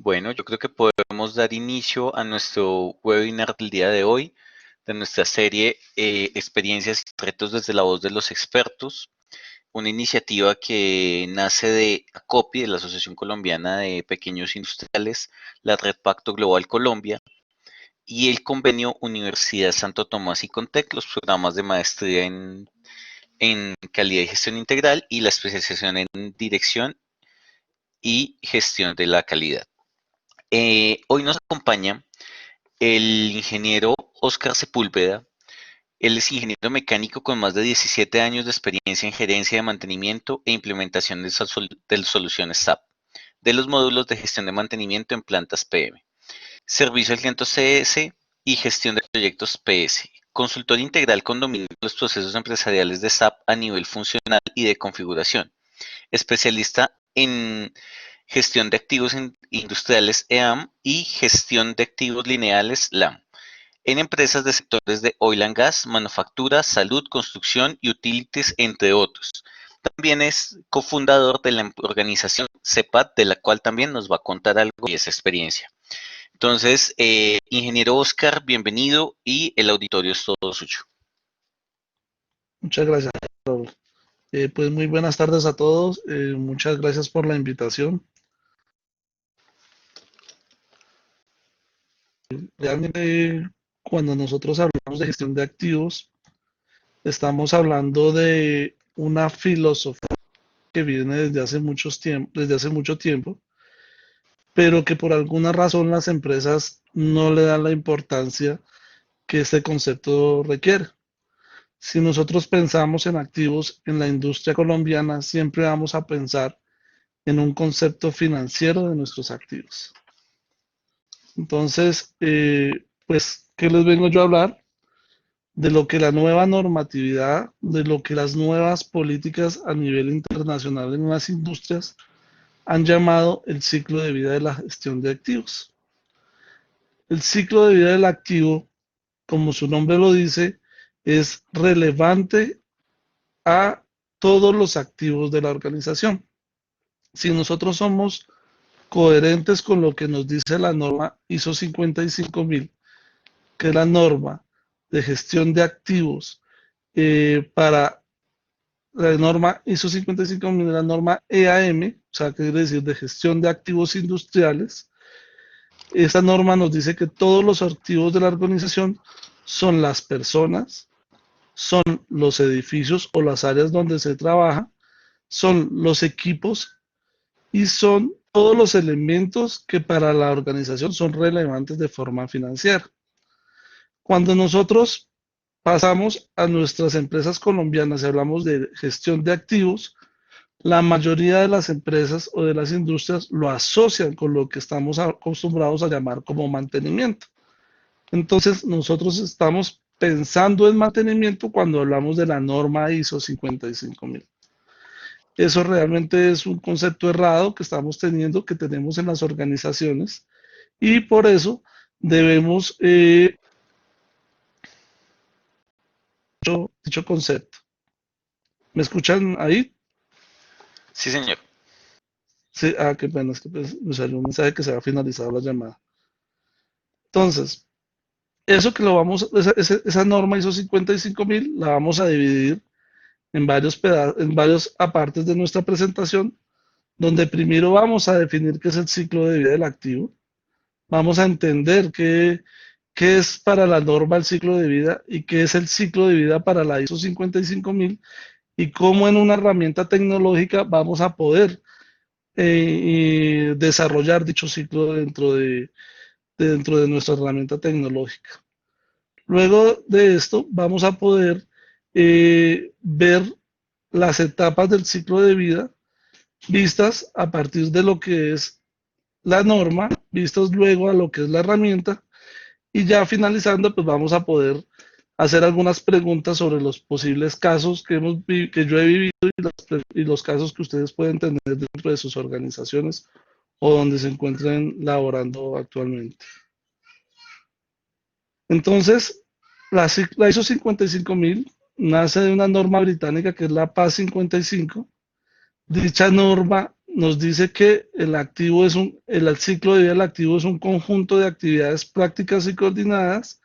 Bueno, yo creo que podemos dar inicio a nuestro webinar del día de hoy, de nuestra serie Experiencias y retos desde la voz de los expertos, una iniciativa que nace de ACOPI, de la Asociación Colombiana de Pequeños Industriales, la Red Pacto Global Colombia y el convenio Universidad Santo Tomás y Contec, los programas de maestría en calidad y gestión integral y la especialización en dirección y gestión de la calidad. Hoy nos acompaña el ingeniero Oscar Sepúlveda. Él es ingeniero mecánico con más de 17 años de experiencia en gerencia de mantenimiento e implementación de soluciones SAP, de los módulos de gestión de mantenimiento en plantas PM, servicio al cliente CS y gestión de proyectos PS. Consultor integral con dominio de los procesos empresariales de SAP a nivel funcional y de configuración. Especialista en gestión de activos industriales EAM y gestión de activos lineales LAM en empresas de sectores de oil and gas, manufactura, salud, construcción y utilities, entre otros. También es cofundador de la organización CEPAT, de la cual también nos va a contar algo y esa experiencia. Entonces, ingeniero Oscar, bienvenido y el auditorio es todo suyo. Muchas gracias, Raúl. Pues muy buenas tardes a todos. Muchas gracias por la invitación. Realmente, cuando nosotros hablamos de gestión de activos, estamos hablando de una filosofía que viene desde hace mucho tiempo, pero que por alguna razón las empresas no le dan la importancia que este concepto requiere. Si nosotros pensamos en activos en la industria colombiana, siempre vamos a pensar en un concepto financiero de nuestros activos. Entonces, pues, ¿qué les vengo yo a hablar? De lo que la nueva normatividad, de lo que las nuevas políticas a nivel internacional en las industrias han llamado el ciclo de vida de la gestión de activos. El ciclo de vida del activo, como su nombre lo dice, es relevante a todos los activos de la organización. Si nosotros somos coherentes con lo que nos dice la norma ISO 55000, que es la norma de gestión de activos para la norma ISO 55000, la norma EAM, o sea, que quiere decir de gestión de activos industriales. Esta norma nos dice que todos los activos de la organización son las personas, son los edificios o las áreas donde se trabaja, son los equipos y son todos los elementos que para la organización son relevantes de forma financiera. Cuando nosotros pasamos a nuestras empresas colombianas y hablamos de gestión de activos, la mayoría de las empresas o de las industrias lo asocian con lo que estamos acostumbrados a llamar como mantenimiento. Entonces, nosotros estamos pensando en mantenimiento cuando hablamos de la norma ISO 55000. Eso realmente es un concepto errado que estamos teniendo, que tenemos en las organizaciones, y por eso debemos dicho concepto. ¿Me escuchan ahí? Sí, señor. Sí, qué pena, es que pues, me salió un mensaje que se ha finalizado la llamada. Entonces, eso que lo vamos, esa norma ISO 55000 la vamos a dividir en varios apartes de nuestra presentación, donde primero vamos a definir qué es el ciclo de vida del activo, vamos a entender qué es para la norma el ciclo de vida y qué es el ciclo de vida para la ISO 55000 y cómo en una herramienta tecnológica vamos a poder desarrollar dicho ciclo dentro de nuestra herramienta tecnológica. Luego de esto vamos a poder ver las etapas del ciclo de vida vistas a partir de lo que es la norma, vistas luego a lo que es la herramienta, y ya finalizando pues vamos a poder hacer algunas preguntas sobre los posibles casos que yo he vivido y los casos que ustedes pueden tener dentro de sus organizaciones o donde se encuentren laborando actualmente. Entonces, la ISO 55000 nace de una norma británica que es la PAS 55. Dicha norma nos dice que el ciclo de vida del activo es un conjunto de actividades prácticas y coordinadas,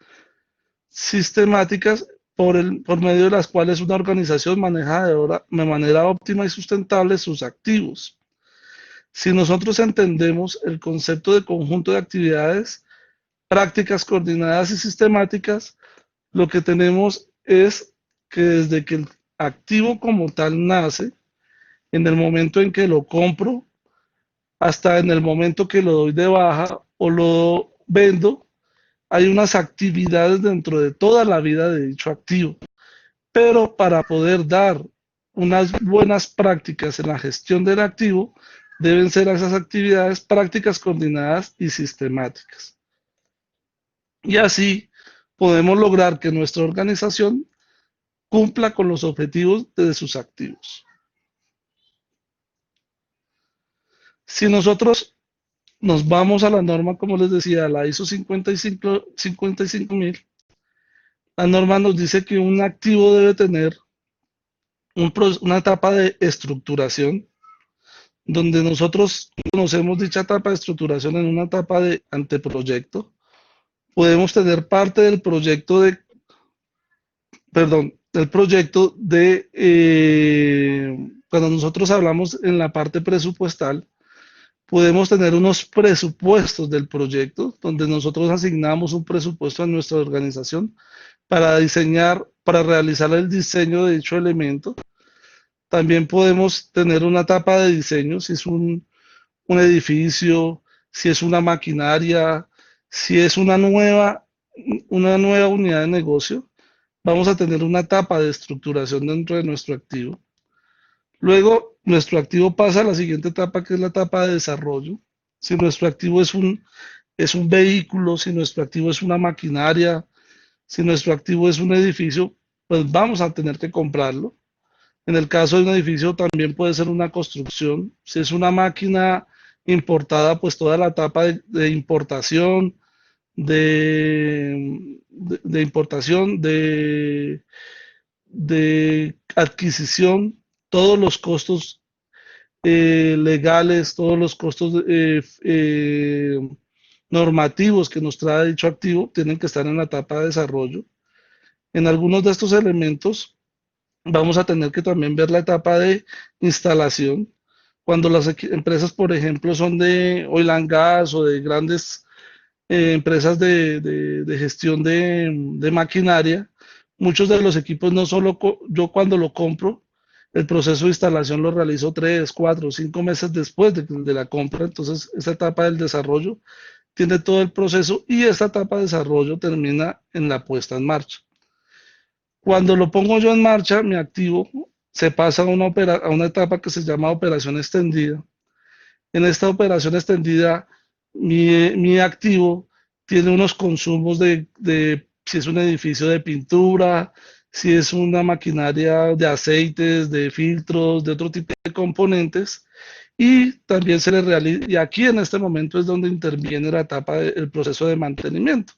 sistemáticas, por medio de las cuales una organización maneja de manera óptima y sustentable sus activos. Si nosotros entendemos el concepto de conjunto de actividades prácticas coordinadas y sistemáticas, lo que tenemos es que desde que el activo como tal nace, en el momento en que lo compro, hasta en el momento que lo doy de baja o lo vendo, hay unas actividades dentro de toda la vida de dicho activo. Pero para poder dar unas buenas prácticas en la gestión del activo, deben ser esas actividades prácticas coordinadas y sistemáticas. Y así podemos lograr que nuestra organización cumpla con los objetivos de sus activos. Si nosotros nos vamos a la norma, como les decía, la ISO 55000, la norma nos dice que un activo debe tener una etapa de estructuración, donde nosotros conocemos dicha etapa de estructuración en una etapa de anteproyecto. Podemos tener parte del proyecto del proyecto cuando nosotros hablamos en la parte presupuestal, podemos tener unos presupuestos del proyecto, donde nosotros asignamos un presupuesto a nuestra organización para diseñar, para realizar el diseño de dicho elemento. También podemos tener una etapa de diseño, si es un edificio, si es una maquinaria, si es una nueva unidad de negocio, vamos a tener una etapa de estructuración dentro de nuestro activo. Luego, nuestro activo pasa a la siguiente etapa, que es la etapa de desarrollo. Si nuestro activo es un vehículo, si nuestro activo es una maquinaria, si nuestro activo es un edificio, pues vamos a tener que comprarlo. En el caso de un edificio también puede ser una construcción. Si es una máquina importada, pues toda la etapa de importación, de importación, de adquisición, todos los costos legales, todos los costos normativos que nos trae dicho activo tienen que estar en la etapa de desarrollo. En algunos de estos elementos vamos a tener que también ver la etapa de instalación. Cuando las empresas, por ejemplo, son de oil and gas o de grandes empresas de gestión de maquinaria, muchos de los equipos no solo yo cuando lo compro, el proceso de instalación lo realizo 3, 4, 5 meses después de la compra. Entonces, esta etapa del desarrollo tiene todo el proceso y esta etapa de desarrollo termina en la puesta en marcha. Cuando lo pongo yo en marcha, mi activo se pasa a una etapa que se llama operación extendida. En esta operación extendida, mi activo tiene unos consumos si es un edificio de pintura, si es una maquinaria de aceites, de filtros, de otro tipo de componentes, y también se le realiza, y aquí en este momento es donde interviene la etapa del proceso de mantenimiento.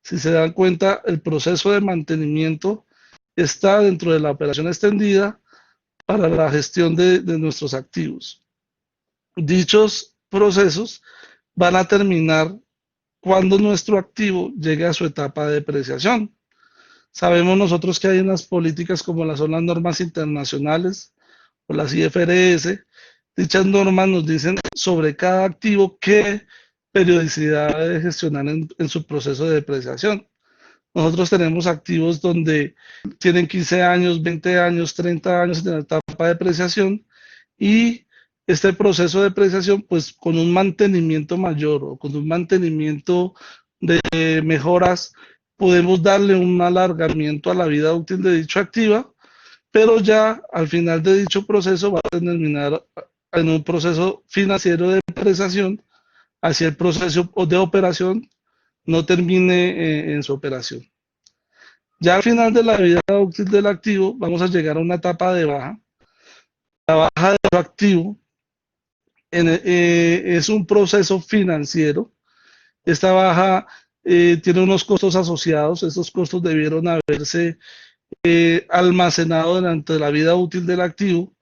Si se dan cuenta, el proceso de mantenimiento está dentro de la operación extendida para la gestión de nuestros activos. Dichos procesos van a terminar cuando nuestro activo llegue a su etapa de depreciación. Sabemos nosotros que hay unas políticas como son las normas internacionales o las IFRS. Dichas normas nos dicen sobre cada activo qué periodicidad debe gestionar en su proceso de depreciación. Nosotros tenemos activos donde tienen 15 años, 20 años, 30 años en la etapa de depreciación, y este proceso de depreciación, pues con un mantenimiento mayor o con un mantenimiento de mejoras, podemos darle un alargamiento a la vida útil de dicho activo, pero ya al final de dicho proceso va a terminar en un proceso financiero de depreciación, hacia el proceso de operación no termine en su operación. Ya al final de la vida útil del activo, vamos a llegar a una etapa de baja. La baja de su activo es un proceso financiero. Esta baja tiene unos costos asociados. Estos costos debieron haberse almacenado durante la vida útil del activo.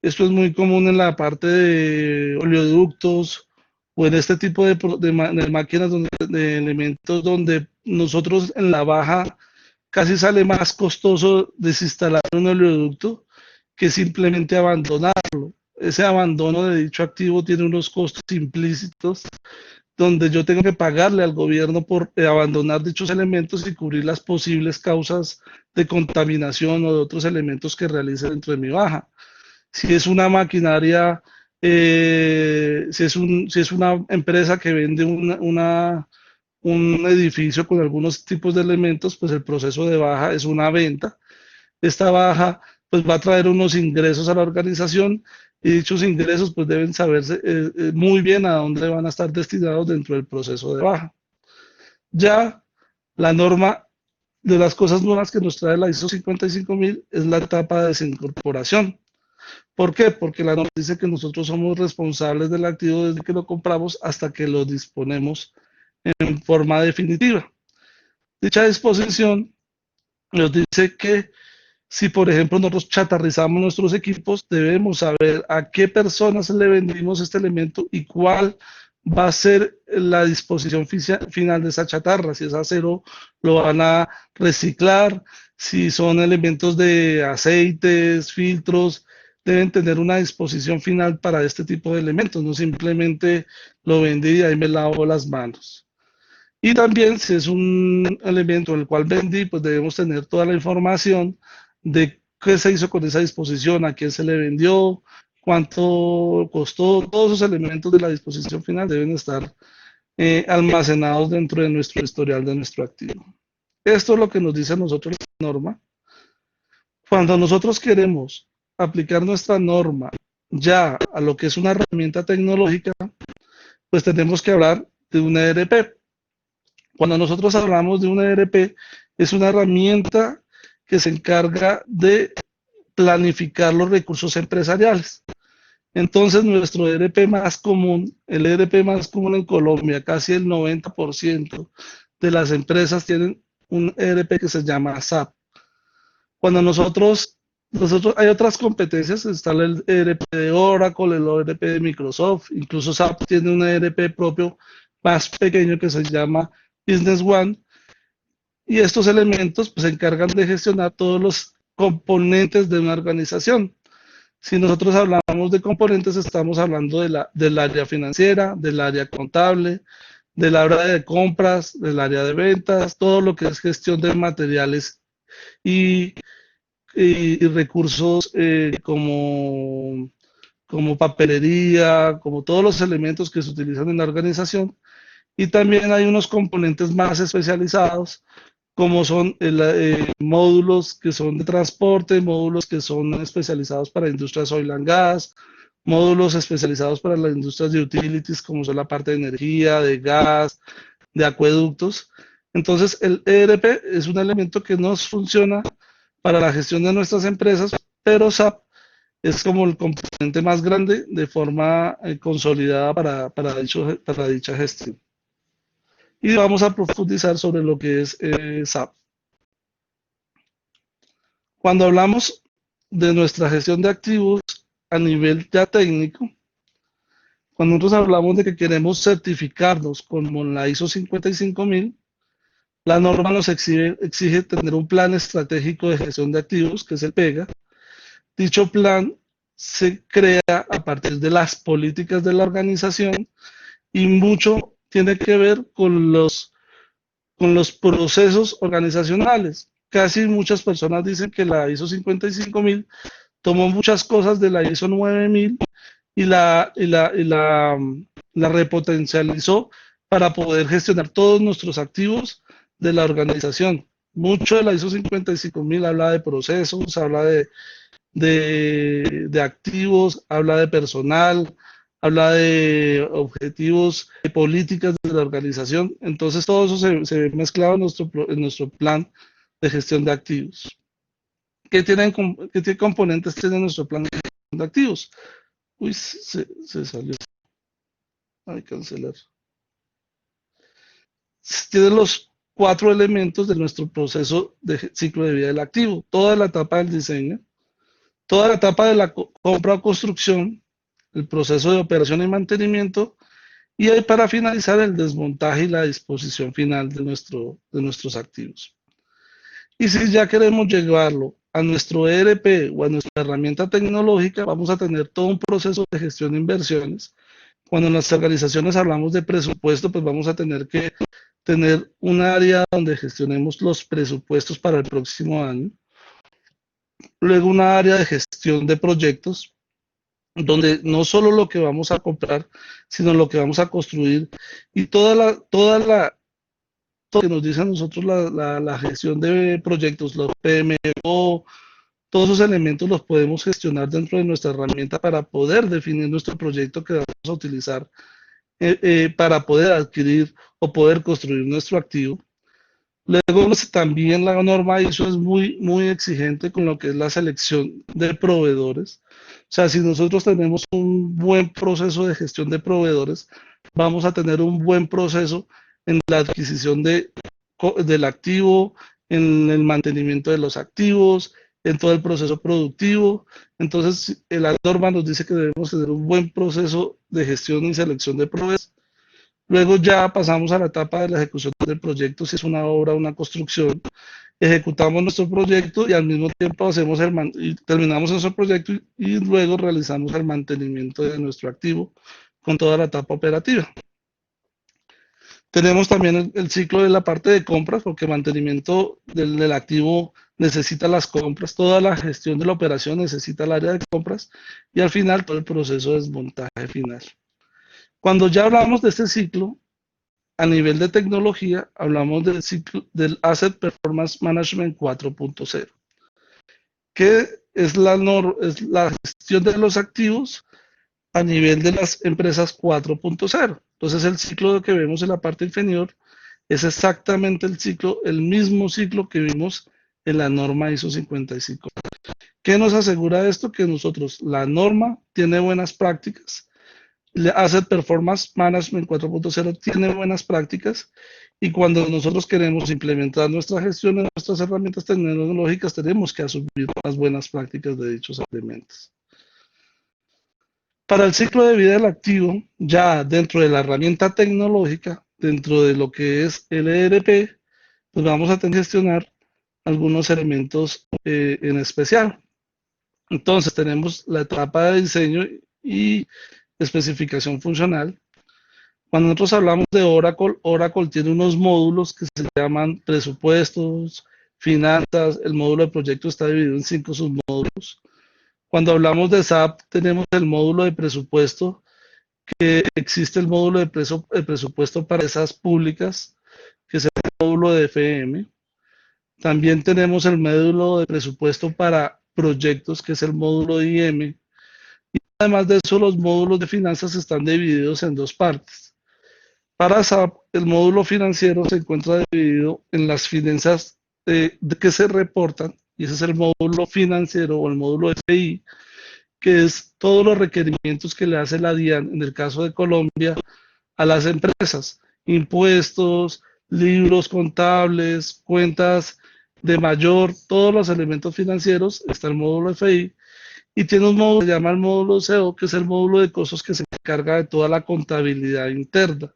Esto es muy común en la parte de oleoductos o en este tipo de máquinas, de elementos donde nosotros en la baja casi sale más costoso desinstalar un oleoducto que simplemente abandonarlo. Ese abandono de dicho activo tiene unos costos implícitos donde yo tengo que pagarle al gobierno por abandonar dichos elementos y cubrir las posibles causas de contaminación o de otros elementos que realice dentro de mi baja. Si es una maquinaria, si es una empresa que vende un edificio con algunos tipos de elementos, pues el proceso de baja es una venta. Esta baja pues va a traer unos ingresos a la organización y dichos ingresos pues deben saberse muy bien a dónde van a estar destinados dentro del proceso de baja. Ya la norma de las cosas nuevas que nos trae la ISO 55000 es la etapa de desincorporación. ¿Por qué? Porque la norma dice que nosotros somos responsables del activo desde que lo compramos hasta que lo disponemos en forma definitiva. Dicha disposición nos dice que si, por ejemplo, nosotros chatarrizamos nuestros equipos, debemos saber a qué personas le vendimos este elemento y cuál va a ser la disposición final de esa chatarra. Si es acero, lo van a reciclar. Si son elementos de aceites, filtros, deben tener una disposición final para este tipo de elementos. No simplemente lo vendí y ahí me lavo las manos. Y también si es un elemento el cual vendí, pues debemos tener toda la información de qué se hizo con esa disposición, a quién se le vendió, cuánto costó. Todos esos elementos de la disposición final deben estar almacenados dentro de nuestro historial de nuestro activo. Esto es lo que nos dice a nosotros la norma. Cuando nosotros queremos aplicar nuestra norma ya a lo que es una herramienta tecnológica, pues tenemos que hablar de una ERP. Cuando nosotros hablamos de una ERP, es una herramienta que se encarga de planificar los recursos empresariales. Entonces, nuestro ERP más común, el ERP más común en Colombia, casi el 90% de las empresas tienen un ERP que se llama SAP. Cuando nosotros hay otras competencias, está el ERP de Oracle, el ERP de Microsoft, incluso SAP tiene un ERP propio más pequeño que se llama Business One, y estos elementos pues, se encargan de gestionar todos los componentes de una organización. Si nosotros hablamos de componentes, estamos hablando del área financiera, del área contable, del área de compras, del área de ventas, todo lo que es gestión de materiales y, y recursos como papelería, como todos los elementos que se utilizan en la organización. Y también hay unos componentes más especializados como son módulos que son de transporte, módulos que son especializados para industrias oil and gas, módulos especializados para las industrias de utilities, como son la parte de energía, de gas, de acueductos. Entonces, el ERP es un elemento que nos funciona para la gestión de nuestras empresas, pero SAP es como el componente más grande de forma consolidada para dicha gestión. Y vamos a profundizar sobre lo que es SAP. Cuando hablamos de nuestra gestión de activos a nivel ya técnico, cuando nosotros hablamos de que queremos certificarnos con la ISO 55000, la norma nos exige tener un plan estratégico de gestión de activos, que es el PEGA. Dicho plan se crea a partir de las políticas de la organización y mucho tiene que ver con los procesos organizacionales. Casi muchas personas dicen que la ISO 55000 tomó muchas cosas de la ISO 9000 y la repotencializó para poder gestionar todos nuestros activos de la organización. Mucho de la ISO 55000 habla de procesos, habla de activos, habla de personal, habla de objetivos, de políticas de la organización. Entonces, todo eso se ve mezclado en nuestro plan de gestión de activos. ¿Qué componentes tiene nuestro plan de gestión de activos? Uy, se salió. Hay que cancelar. Tiene los 4 elementos de nuestro proceso de ciclo de vida del activo. Toda la etapa del diseño, toda la etapa de la compra o construcción, el proceso de operación y mantenimiento, y ahí para finalizar el desmontaje y la disposición final de nuestros activos. Y si ya queremos llevarlo a nuestro ERP o a nuestra herramienta tecnológica, vamos a tener todo un proceso de gestión de inversiones. Cuando en las organizaciones hablamos de presupuesto, pues vamos a tener que tener un área donde gestionemos los presupuestos para el próximo año. Luego una área de gestión de proyectos, donde no solo lo que vamos a comprar, sino lo que vamos a construir y todo lo que nos dice a nosotros la gestión de proyectos, los PMO, todos esos elementos los podemos gestionar dentro de nuestra herramienta para poder definir nuestro proyecto que vamos a utilizar para poder adquirir o poder construir nuestro activo. Luego, pues, también la norma ISO es muy exigente con lo que es la selección de proveedores. O sea, si nosotros tenemos un buen proceso de gestión de proveedores, vamos a tener un buen proceso en la adquisición del activo, en el mantenimiento de los activos, en todo el proceso productivo. Entonces, la norma nos dice que debemos tener un buen proceso de gestión y selección de proveedores. Luego ya pasamos a la etapa de la ejecución del proyecto, si es una obra o una construcción. Ejecutamos nuestro proyecto y al mismo tiempo y terminamos nuestro proyecto y luego realizamos el mantenimiento de nuestro activo con toda la etapa operativa. Tenemos también el ciclo de la parte de compras, porque mantenimiento del activo necesita las compras, toda la gestión de la operación necesita el área de compras y al final todo el proceso de desmontaje final. Cuando ya hablamos de este ciclo, a nivel de tecnología, hablamos del ciclo del Asset Performance Management 4.0, que es la gestión de los activos a nivel de las empresas 4.0. Entonces, el ciclo que vemos en la parte inferior es exactamente el mismo ciclo que vimos en la norma ISO 55. ¿Qué nos asegura esto? Que la norma tiene buenas prácticas, Asset Performance Management 4.0 tiene buenas prácticas y cuando nosotros queremos implementar nuestra gestión en nuestras herramientas tecnológicas tenemos que asumir las buenas prácticas de dichos elementos. Para el ciclo de vida del activo, ya dentro de la herramienta tecnológica, dentro de lo que es el ERP, pues vamos a tener que gestionar algunos elementos en especial. Entonces tenemos la etapa de diseño y especificación funcional. Cuando nosotros hablamos de Oracle, Oracle tiene unos módulos que se llaman presupuestos, finanzas, el módulo de proyecto está dividido en 5 submódulos. Cuando hablamos de SAP, tenemos el módulo de presupuesto, que existe el módulo de presupuesto para esas públicas, que es el módulo de FM. También tenemos el módulo de presupuesto para proyectos, que es el módulo de IM. Y además de eso, los módulos de finanzas están divididos en dos partes. Para SAP, el módulo financiero se encuentra dividido en las finanzas que se reportan, y ese es el módulo financiero o el módulo FI, que es todos los requerimientos que le hace la DIAN, en el caso de Colombia, a las empresas, impuestos, libros contables, cuentas de mayor, todos los elementos financieros, está el módulo FI, y tiene un módulo que se llama el módulo CO, que es el módulo de costos que se encarga de toda la contabilidad interna.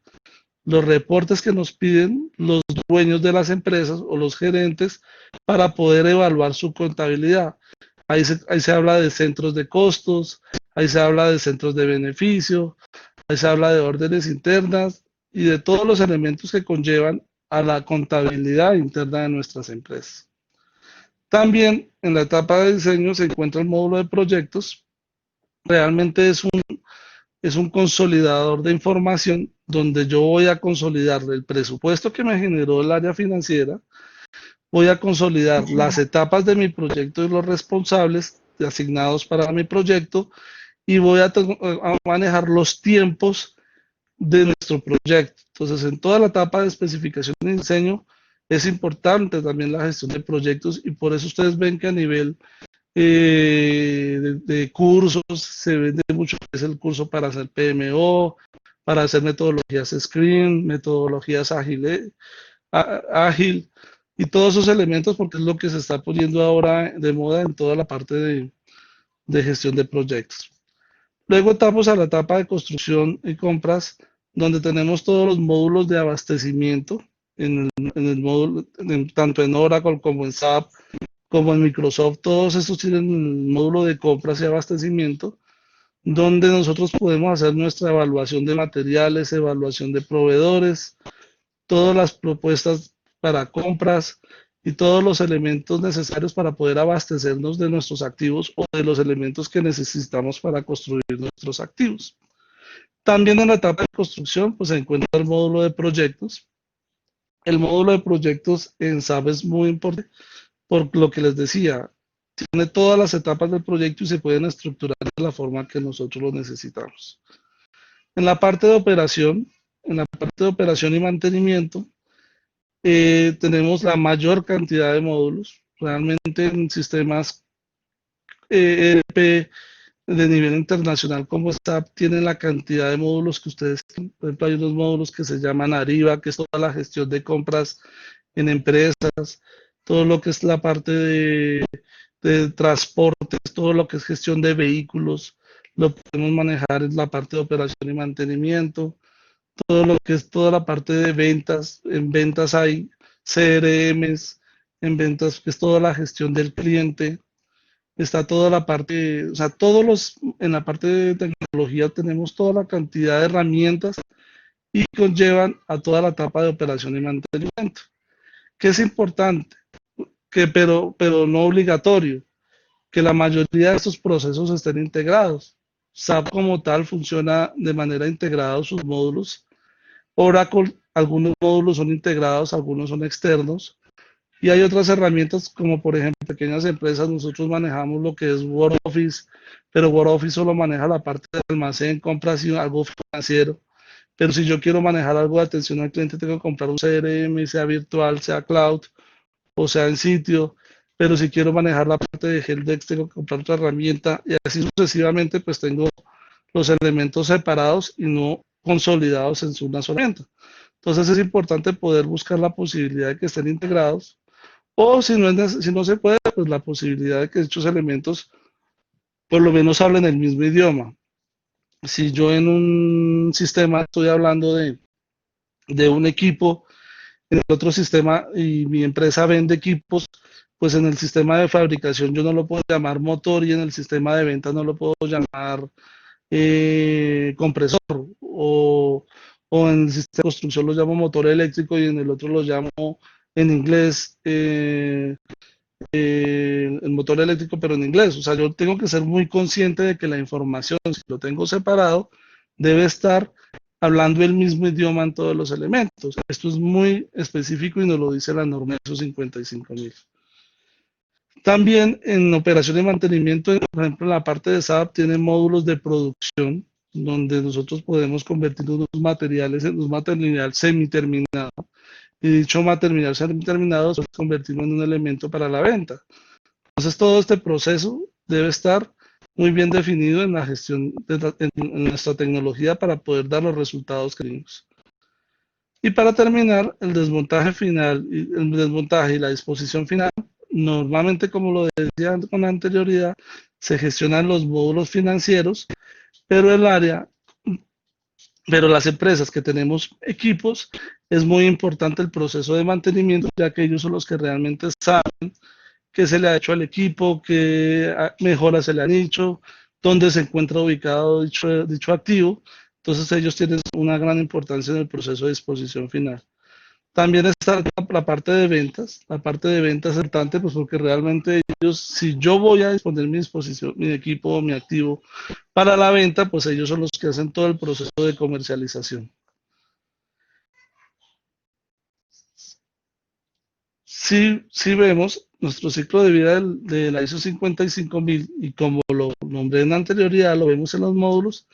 Los reportes que nos piden los dueños de las empresas o los gerentes para poder evaluar su contabilidad. Ahí se habla de centros de costos, ahí se habla de centros de beneficio, ahí se habla de órdenes internas y de todos los elementos que conllevan a la contabilidad interna de nuestras empresas. También en la etapa de diseño se encuentra el módulo de proyectos. Realmente es un consolidador de información donde yo voy a consolidar el presupuesto que me generó el área financiera, voy a consolidar las etapas de mi proyecto y los responsables asignados para mi proyecto y voy a manejar los tiempos de nuestro proyecto. Entonces, en toda la etapa de especificación y diseño es importante también la gestión de proyectos y por eso ustedes ven que a nivel de cursos se vende mucho, es el curso para hacer PMO, para hacer metodologías Scrum, metodologías ágil y todos esos elementos porque es lo que se está poniendo ahora de moda en toda la parte de gestión de proyectos. Luego estamos a la etapa de construcción y compras, donde tenemos todos los módulos de abastecimiento, en el módulo, tanto en Oracle como en SAP, como en Microsoft, todos estos tienen el módulo de compras y abastecimiento, donde nosotros podemos hacer nuestra evaluación de materiales, evaluación de proveedores, todas las propuestas para compras y todos los elementos necesarios para poder abastecernos de nuestros activos o de los elementos que necesitamos para construir nuestros activos. También en la etapa de construcción pues se encuentra el módulo de proyectos. El módulo de proyectos en SAP es muy importante por lo que les decía, tiene todas las etapas del proyecto y se pueden estructurar de la forma que nosotros lo necesitamos. En la parte de operación, y mantenimiento, tenemos la mayor cantidad de módulos. Realmente en sistemas ERP de nivel internacional como SAP tienen la cantidad de módulos que ustedes, por ejemplo, hay unos módulos que se llaman Ariba, que es toda la gestión de compras en empresas, todo lo que es la parte de transportes, todo lo que es gestión de vehículos, lo podemos manejar en la parte de operación y mantenimiento, todo lo que es toda la parte de ventas, en ventas hay CRMs, en ventas que es toda la gestión del cliente, está toda la parte, o sea, en la parte de tecnología tenemos toda la cantidad de herramientas y conllevan a toda la etapa de operación y mantenimiento, que es importante, pero no obligatorio, que la mayoría de estos procesos estén integrados. SAP como tal funciona de manera integrada sus módulos. Oracle, algunos módulos son integrados, algunos son externos. Y hay otras herramientas como por ejemplo pequeñas empresas, nosotros manejamos lo que es WordOffice, pero WordOffice solo maneja la parte de almacén, compras y algo financiero. Pero si yo quiero manejar algo de atención al cliente, tengo que comprar un CRM, sea virtual, sea cloud o sea en sitio. Pero si quiero manejar la parte de Helpdesk, tengo que comprar otra herramienta y así sucesivamente, pues tengo los elementos separados y no consolidados en una sola herramienta. Entonces es importante poder buscar la posibilidad de que estén integrados o si no se puede, pues la posibilidad de que estos elementos por lo menos hablen el mismo idioma. Si yo en un sistema estoy hablando de un equipo, en el otro sistema y mi empresa vende equipos, pues en el sistema de fabricación yo no lo puedo llamar motor y en el sistema de venta no lo puedo llamar compresor o en el sistema de construcción lo llamo motor eléctrico y en el otro lo llamo en inglés el motor eléctrico, pero en inglés. O sea, yo tengo que ser muy consciente de que la información, si lo tengo separado, debe estar hablando el mismo idioma en todos los elementos. Esto es muy específico y nos lo dice la norma ISO 55000. También en operación y mantenimiento, por ejemplo, en la parte de SAP tiene módulos de producción donde nosotros podemos convertir unos materiales en un material semiterminado y dicho material semiterminado convertirlo en un elemento para la venta. Entonces todo este proceso debe estar muy bien definido en la gestión en nuestra tecnología para poder dar los resultados que queremos. Y para terminar, el desmontaje final, el desmontaje y la disposición final, normalmente, como lo decía con anterioridad, se gestionan los módulos financieros, pero las empresas que tenemos equipos, es muy importante el proceso de mantenimiento, ya que ellos son los que realmente saben qué se le ha hecho al equipo, qué mejoras se le han hecho, dónde se encuentra ubicado dicho activo. Entonces ellos tienen una gran importancia en el proceso de disposición final. También está la parte de ventas. La parte de ventas es importante pues porque realmente ellos, si yo voy a disponer mi disposición, mi equipo o mi activo para la venta, pues ellos son los que hacen todo el proceso de comercialización. Si vemos nuestro ciclo de vida de la ISO 55000 y como lo nombré en anterioridad, lo vemos en los módulos,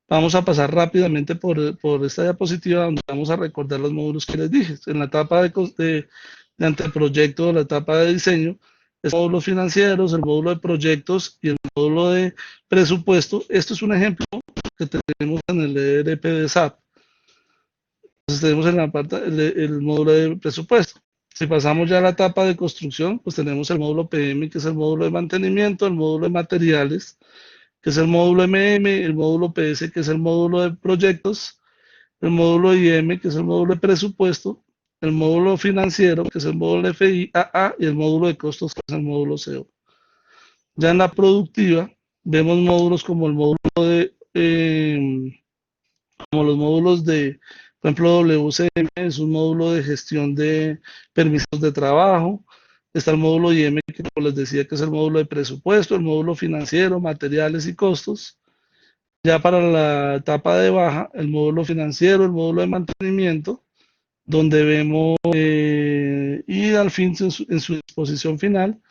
vamos a pasar rápidamente por esta diapositiva donde vamos a recordar los módulos que les dije. En la etapa de anteproyecto, la etapa de diseño, es el módulo financieros, el módulo de proyectos y el módulo de presupuesto. Esto es un ejemplo que tenemos en el ERP de SAP. Entonces tenemos en la parte el módulo de presupuesto. Si pasamos ya a la etapa de construcción, pues tenemos el módulo PM, que es el módulo de mantenimiento, el módulo de materiales, que es el módulo MM, el módulo PS, que es el módulo de proyectos, el módulo IM, que es el módulo de presupuesto, el módulo financiero, que es el módulo FIAA, y el módulo de costos, que es el módulo CO. Ya en la productiva, vemos módulos como el módulo de, como los módulos de, por ejemplo, WCM es un módulo de gestión de permisos de trabajo. Está el módulo IM, que como les decía, que es el módulo de presupuesto, el módulo financiero, materiales y costos. Ya para la etapa de baja, el módulo financiero, el módulo de mantenimiento, donde vemos, y al fin, en su disposición final,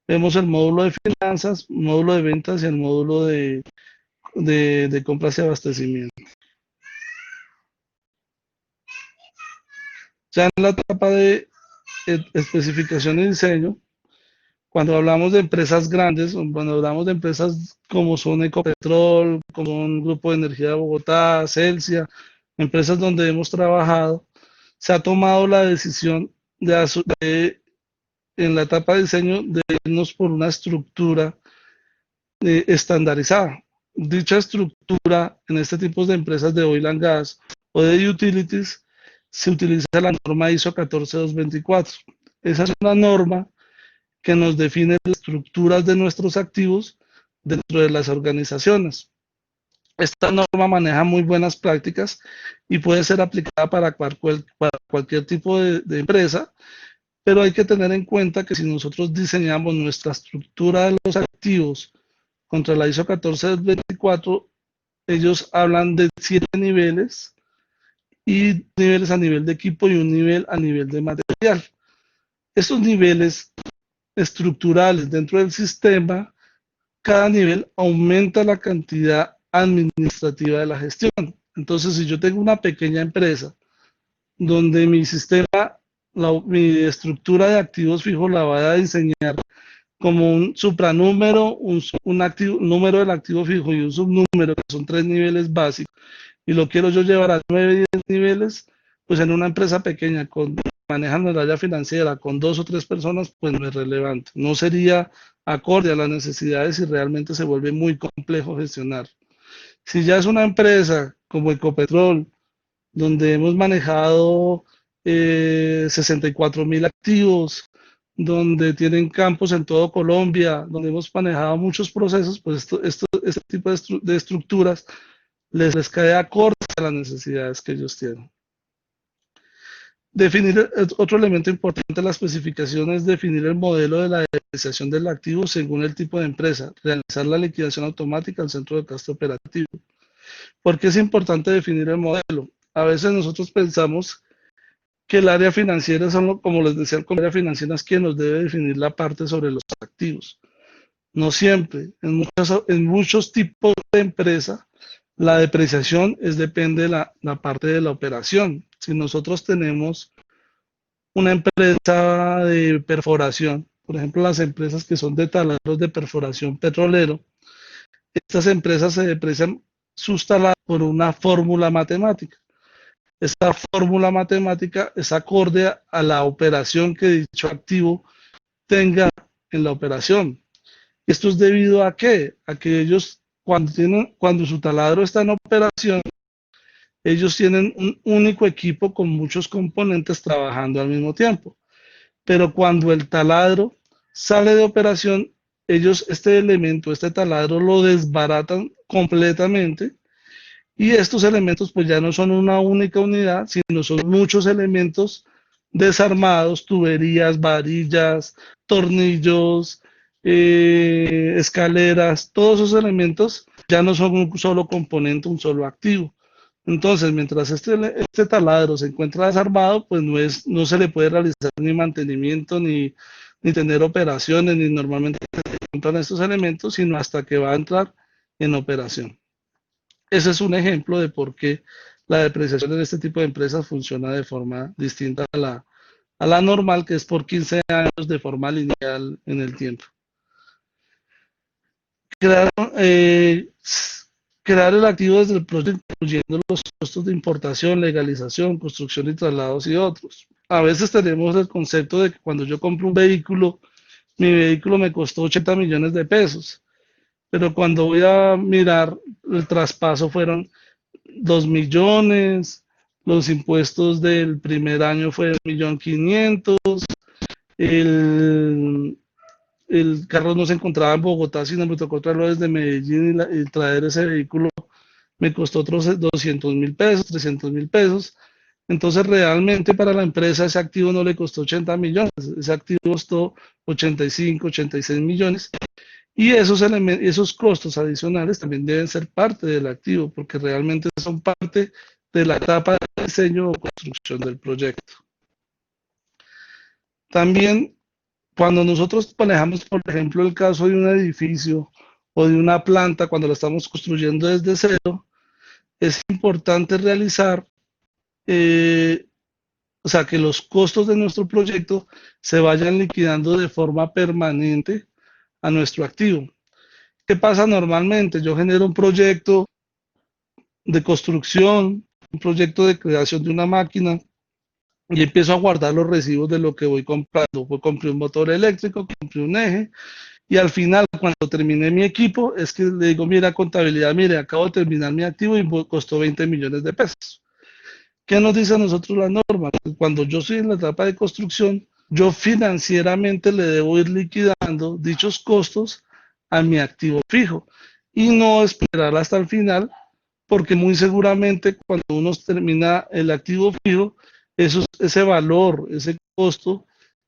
vemos el módulo de finanzas, módulo de ventas y el módulo de compras y abastecimiento. Ya en la etapa de especificación y diseño, cuando hablamos de empresas grandes, o cuando hablamos de empresas como son Ecopetrol, como un Grupo de Energía de Bogotá, Celsia, empresas donde hemos trabajado, se ha tomado la decisión en la etapa de diseño de irnos por una estructura estandarizada. Dicha estructura en este tipo de empresas de oil and gas o de utilities se utiliza la norma ISO 14224. Esa es una norma que nos define las estructuras de nuestros activos dentro de las organizaciones. Esta norma maneja muy buenas prácticas y puede ser aplicada para cualquier tipo de empresa, pero hay que tener en cuenta que si nosotros diseñamos nuestra estructura de los activos contra la ISO 14224, ellos hablan de 7 niveles y niveles a nivel de equipo y un nivel a nivel de material. Estos niveles estructurales dentro del sistema, cada nivel aumenta la cantidad administrativa de la gestión. Entonces, si yo tengo una pequeña empresa donde mi sistema, mi estructura de activos fijos la voy a diseñar como un supranúmero, un número del activo fijo y un subnúmero, que son 3 niveles básicos, y lo quiero yo llevar a 9 y 10 niveles, pues en una empresa pequeña, manejando el área financiera con 2 o 3 personas, pues no es relevante. No sería acorde a las necesidades y realmente se vuelve muy complejo gestionar. Si ya es una empresa como Ecopetrol, donde hemos manejado 64.000 activos, donde tienen campos en todo Colombia, donde hemos manejado muchos procesos, pues este tipo de estructuras les cae acorde a las necesidades que ellos tienen. Definir otro elemento importante de la especificación es definir el modelo de la depreciación del activo según el tipo de empresa, realizar la liquidación automática al centro de gasto operativo. ¿Por qué es importante definir el modelo? A veces nosotros pensamos que el área financiera, como les decía, el área financiera es quien nos debe definir la parte sobre los activos. No siempre, en muchos tipos de empresa, la depreciación depende de la parte de la operación. Si nosotros tenemos una empresa de perforación, por ejemplo, las empresas que son de taladros de perforación petrolero, estas empresas se deprecian sus taladros por una fórmula matemática. Esta fórmula matemática es acorde a la operación que dicho activo tenga en la operación. ¿Esto es debido a qué? A que ellos, cuando su taladro está en operación, ellos tienen un único equipo con muchos componentes trabajando al mismo tiempo. Pero cuando el taladro sale de operación, ellos este elemento, este taladro, lo desbaratan completamente. Y estos elementos pues ya no son una única unidad, sino son muchos elementos desarmados, tuberías, varillas, tornillos, escaleras, todos esos elementos ya no son un solo componente, un solo activo. Entonces, mientras este taladro se encuentra desarmado, pues no se le puede realizar ni mantenimiento, ni tener operaciones, ni normalmente se encuentran estos elementos, sino hasta que va a entrar en operación. Ese es un ejemplo de por qué la depreciación en este tipo de empresas funciona de forma distinta a la normal, que es por 15 años de forma lineal en el tiempo. Crear, eh, crear el activo desde el proyecto, incluyendo los costos de importación, legalización, construcción y traslados y otros. a veces tenemos el concepto de que cuando yo compro un vehículo, mi vehículo me costó 80 millones de pesos, pero cuando voy a mirar, el traspaso fueron 2 millones, los impuestos del primer año fue 1.500.000, el, el carro no se encontraba en Bogotá, sino me tocó traerlo desde Medellín y traer ese vehículo me costó otros 200.000 pesos, 300.000 pesos. Entonces, realmente para la empresa ese activo no le costó 80 millones, ese activo costó 85, 86 millones. Y esos costos adicionales también deben ser parte del activo, porque realmente son parte de la etapa de diseño o construcción del proyecto. También, cuando nosotros manejamos, por ejemplo, el caso de un edificio o de una planta, cuando la estamos construyendo desde cero, es importante realizar, eh, o sea, que los costos de nuestro proyecto se vayan liquidando de forma permanente a nuestro activo. ¿Qué pasa normalmente? Yo genero un proyecto de construcción, un proyecto de creación de una máquina y empiezo a guardar los recibos de lo que voy comprando. Pues compré un motor eléctrico, compré un eje y al final, cuando terminé mi equipo, es que le digo, mira, contabilidad, mire, acabo de terminar mi activo y costó 20 millones de pesos. ¿Qué nos dice a nosotros la norma? Cuando yo estoy en la etapa de construcción, yo financieramente le debo ir liquidando dichos costos a mi activo fijo y no esperar hasta el final, porque muy seguramente cuando uno termina el activo fijo, ese valor, ese costo,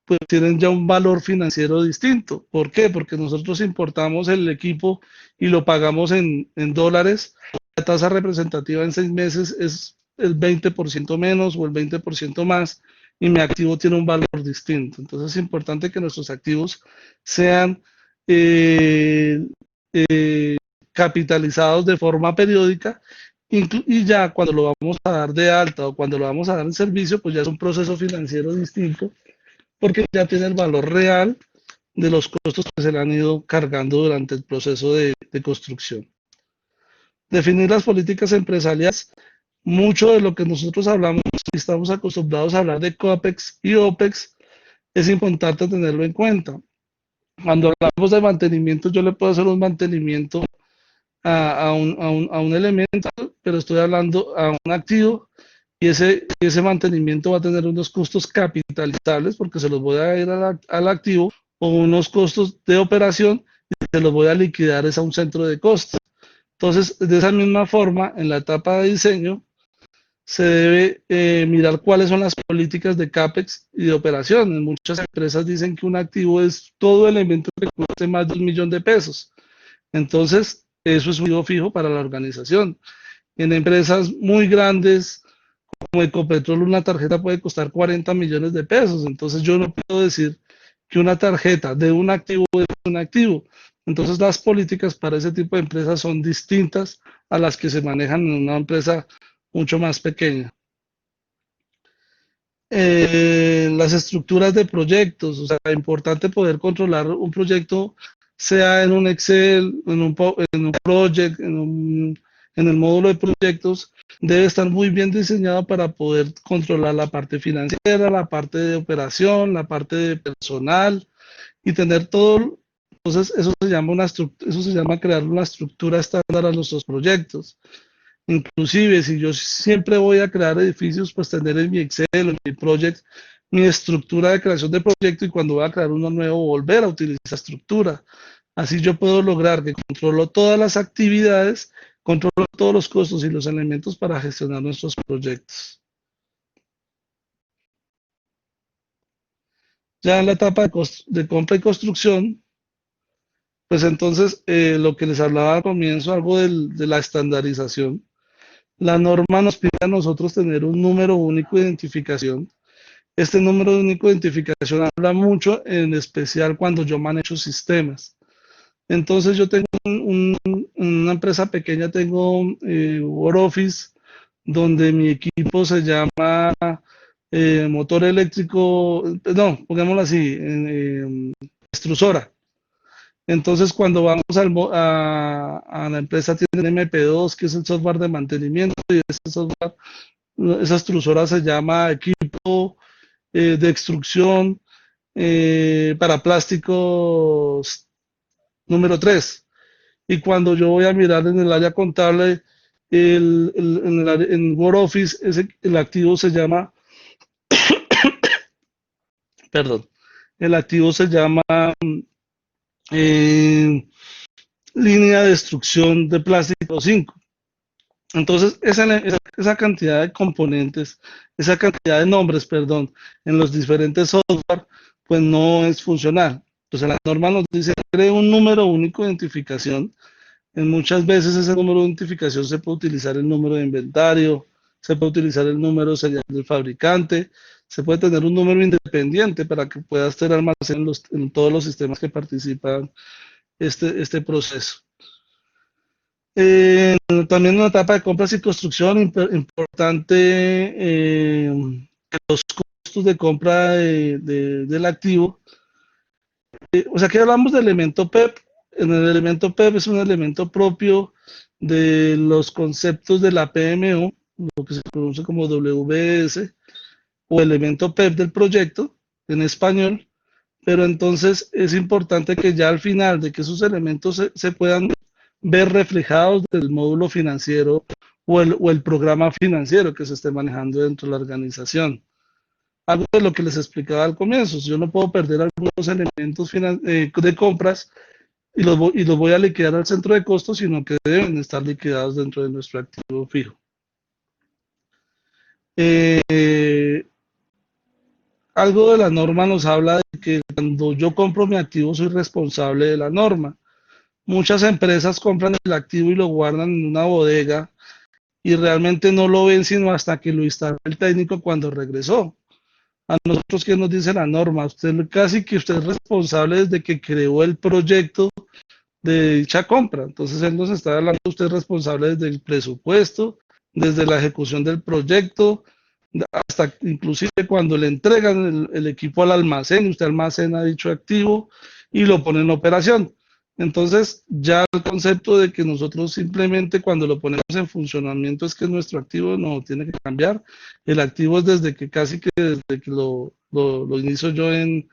pues tienen ya un valor financiero distinto. ¿Por qué? Porque nosotros importamos el equipo y lo pagamos en dólares. La tasa representativa en 6 meses es el 20% menos o el 20% más y mi activo tiene un valor distinto. Entonces es importante que nuestros activos sean eh, eh, capitalizados de forma periódica y ya cuando lo vamos a dar de alta o cuando lo vamos a dar en servicio, pues ya es un proceso financiero distinto porque ya tiene el valor real de los costos que se le han ido cargando durante el proceso de construcción. Definir las políticas empresariales, mucho de lo que nosotros hablamos y estamos acostumbrados a hablar de COPEX y OPEX, es importante tenerlo en cuenta. Cuando hablamos de mantenimiento, yo le puedo hacer un mantenimiento a un elemento, pero estoy hablando a un activo y ese mantenimiento va a tener unos costos capitalizables porque se los voy a ir al activo o unos costos de operación y se los voy a liquidar a un centro de costos. Entonces, de esa misma forma, en la etapa de diseño, se debe mirar cuáles son las políticas de CAPEX y de operación. Muchas empresas dicen que un activo es todo elemento que cueste más de 1.000.000 de pesos. Entonces, eso es un activo fijo para la organización. En empresas muy grandes como Ecopetrol, una tarjeta puede costar 40 millones de pesos. Entonces, yo no puedo decir que una tarjeta de un activo es un activo. Entonces, las políticas para ese tipo de empresas son distintas a las que se manejan en una empresa mucho más pequeña. Las estructuras de proyectos, o sea, es importante poder controlar un proyecto, sea en un Excel, en un project, en el módulo de proyectos, debe estar muy bien diseñado para poder controlar la parte financiera, la parte de operación, la parte de personal y tener todo. Entonces, eso se llama crear una estructura estándar a nuestros proyectos. Inclusive, si yo siempre voy a crear edificios, pues tener en mi Excel, en mi Project, mi estructura de creación de proyecto y cuando voy a crear uno nuevo, volver a utilizar esa estructura. Así yo puedo lograr que controlo todas las actividades, controlo todos los costos y los elementos para gestionar nuestros proyectos. Ya en la etapa de compra y construcción, pues entonces lo que les hablaba al comienzo, algo de la estandarización. La norma nos pide a nosotros tener un número único de identificación. Este número único de identificación habla mucho, en especial cuando yo manejo sistemas. Entonces yo tengo una empresa pequeña, tengo Word Office, donde mi equipo se llama motor eléctrico, no, pongámoslo así, extrusora. Entonces, cuando vamos a la empresa, tiene MP2, que es el software de mantenimiento, y ese software, esa extrusora se llama equipo de extrusión para plásticos número 3. Y cuando yo voy a mirar en el área contable, en Word Office, el activo se llama, perdón, el activo se llama eh, línea de extrusión de plástico 5. Entonces, esa cantidad de componentes, esa cantidad de nombres, perdón, en los diferentes software, pues no es funcional. Entonces, la norma nos dice, cree un número único de identificación. En muchas veces ese número de identificación se puede utilizar el número de inventario, se puede utilizar el número serial del fabricante, se puede tener un número independiente para que puedas tener almacén en todos los sistemas que participan este proceso. También en la etapa de compras y construcción, importante que los costos de compra del activo. O sea, aquí hablamos de elemento PEP. En el elemento PEP es un elemento propio de los conceptos de la PMO, lo que se conoce como WBS, o elemento PEP del proyecto en español. Pero entonces es importante que ya al final de que esos elementos se puedan ver reflejados del módulo financiero o el programa financiero que se esté manejando dentro de la organización. Algo de lo que les explicaba al comienzo, si yo no puedo perder algunos elementos de compras y los voy a liquidar al centro de costos, sino que deben estar liquidados dentro de nuestro activo fijo. Algo de la norma nos habla de que cuando yo compro mi activo soy responsable de la norma. Muchas empresas compran el activo y lo guardan en una bodega y realmente no lo ven sino hasta que lo instaló el técnico cuando regresó. A nosotros, ¿qué nos dice la norma? Usted casi que usted es responsable desde que creó el proyecto de dicha compra. Entonces él nos está hablando, usted es responsable desde el presupuesto, desde la ejecución del proyecto, hasta inclusive cuando le entregan el equipo al almacén, usted almacena dicho activo y lo pone en operación. Entonces, ya el concepto de que nosotros simplemente cuando lo ponemos en funcionamiento es que nuestro activo no tiene que cambiar. El activo es desde que casi que desde que lo inicio yo en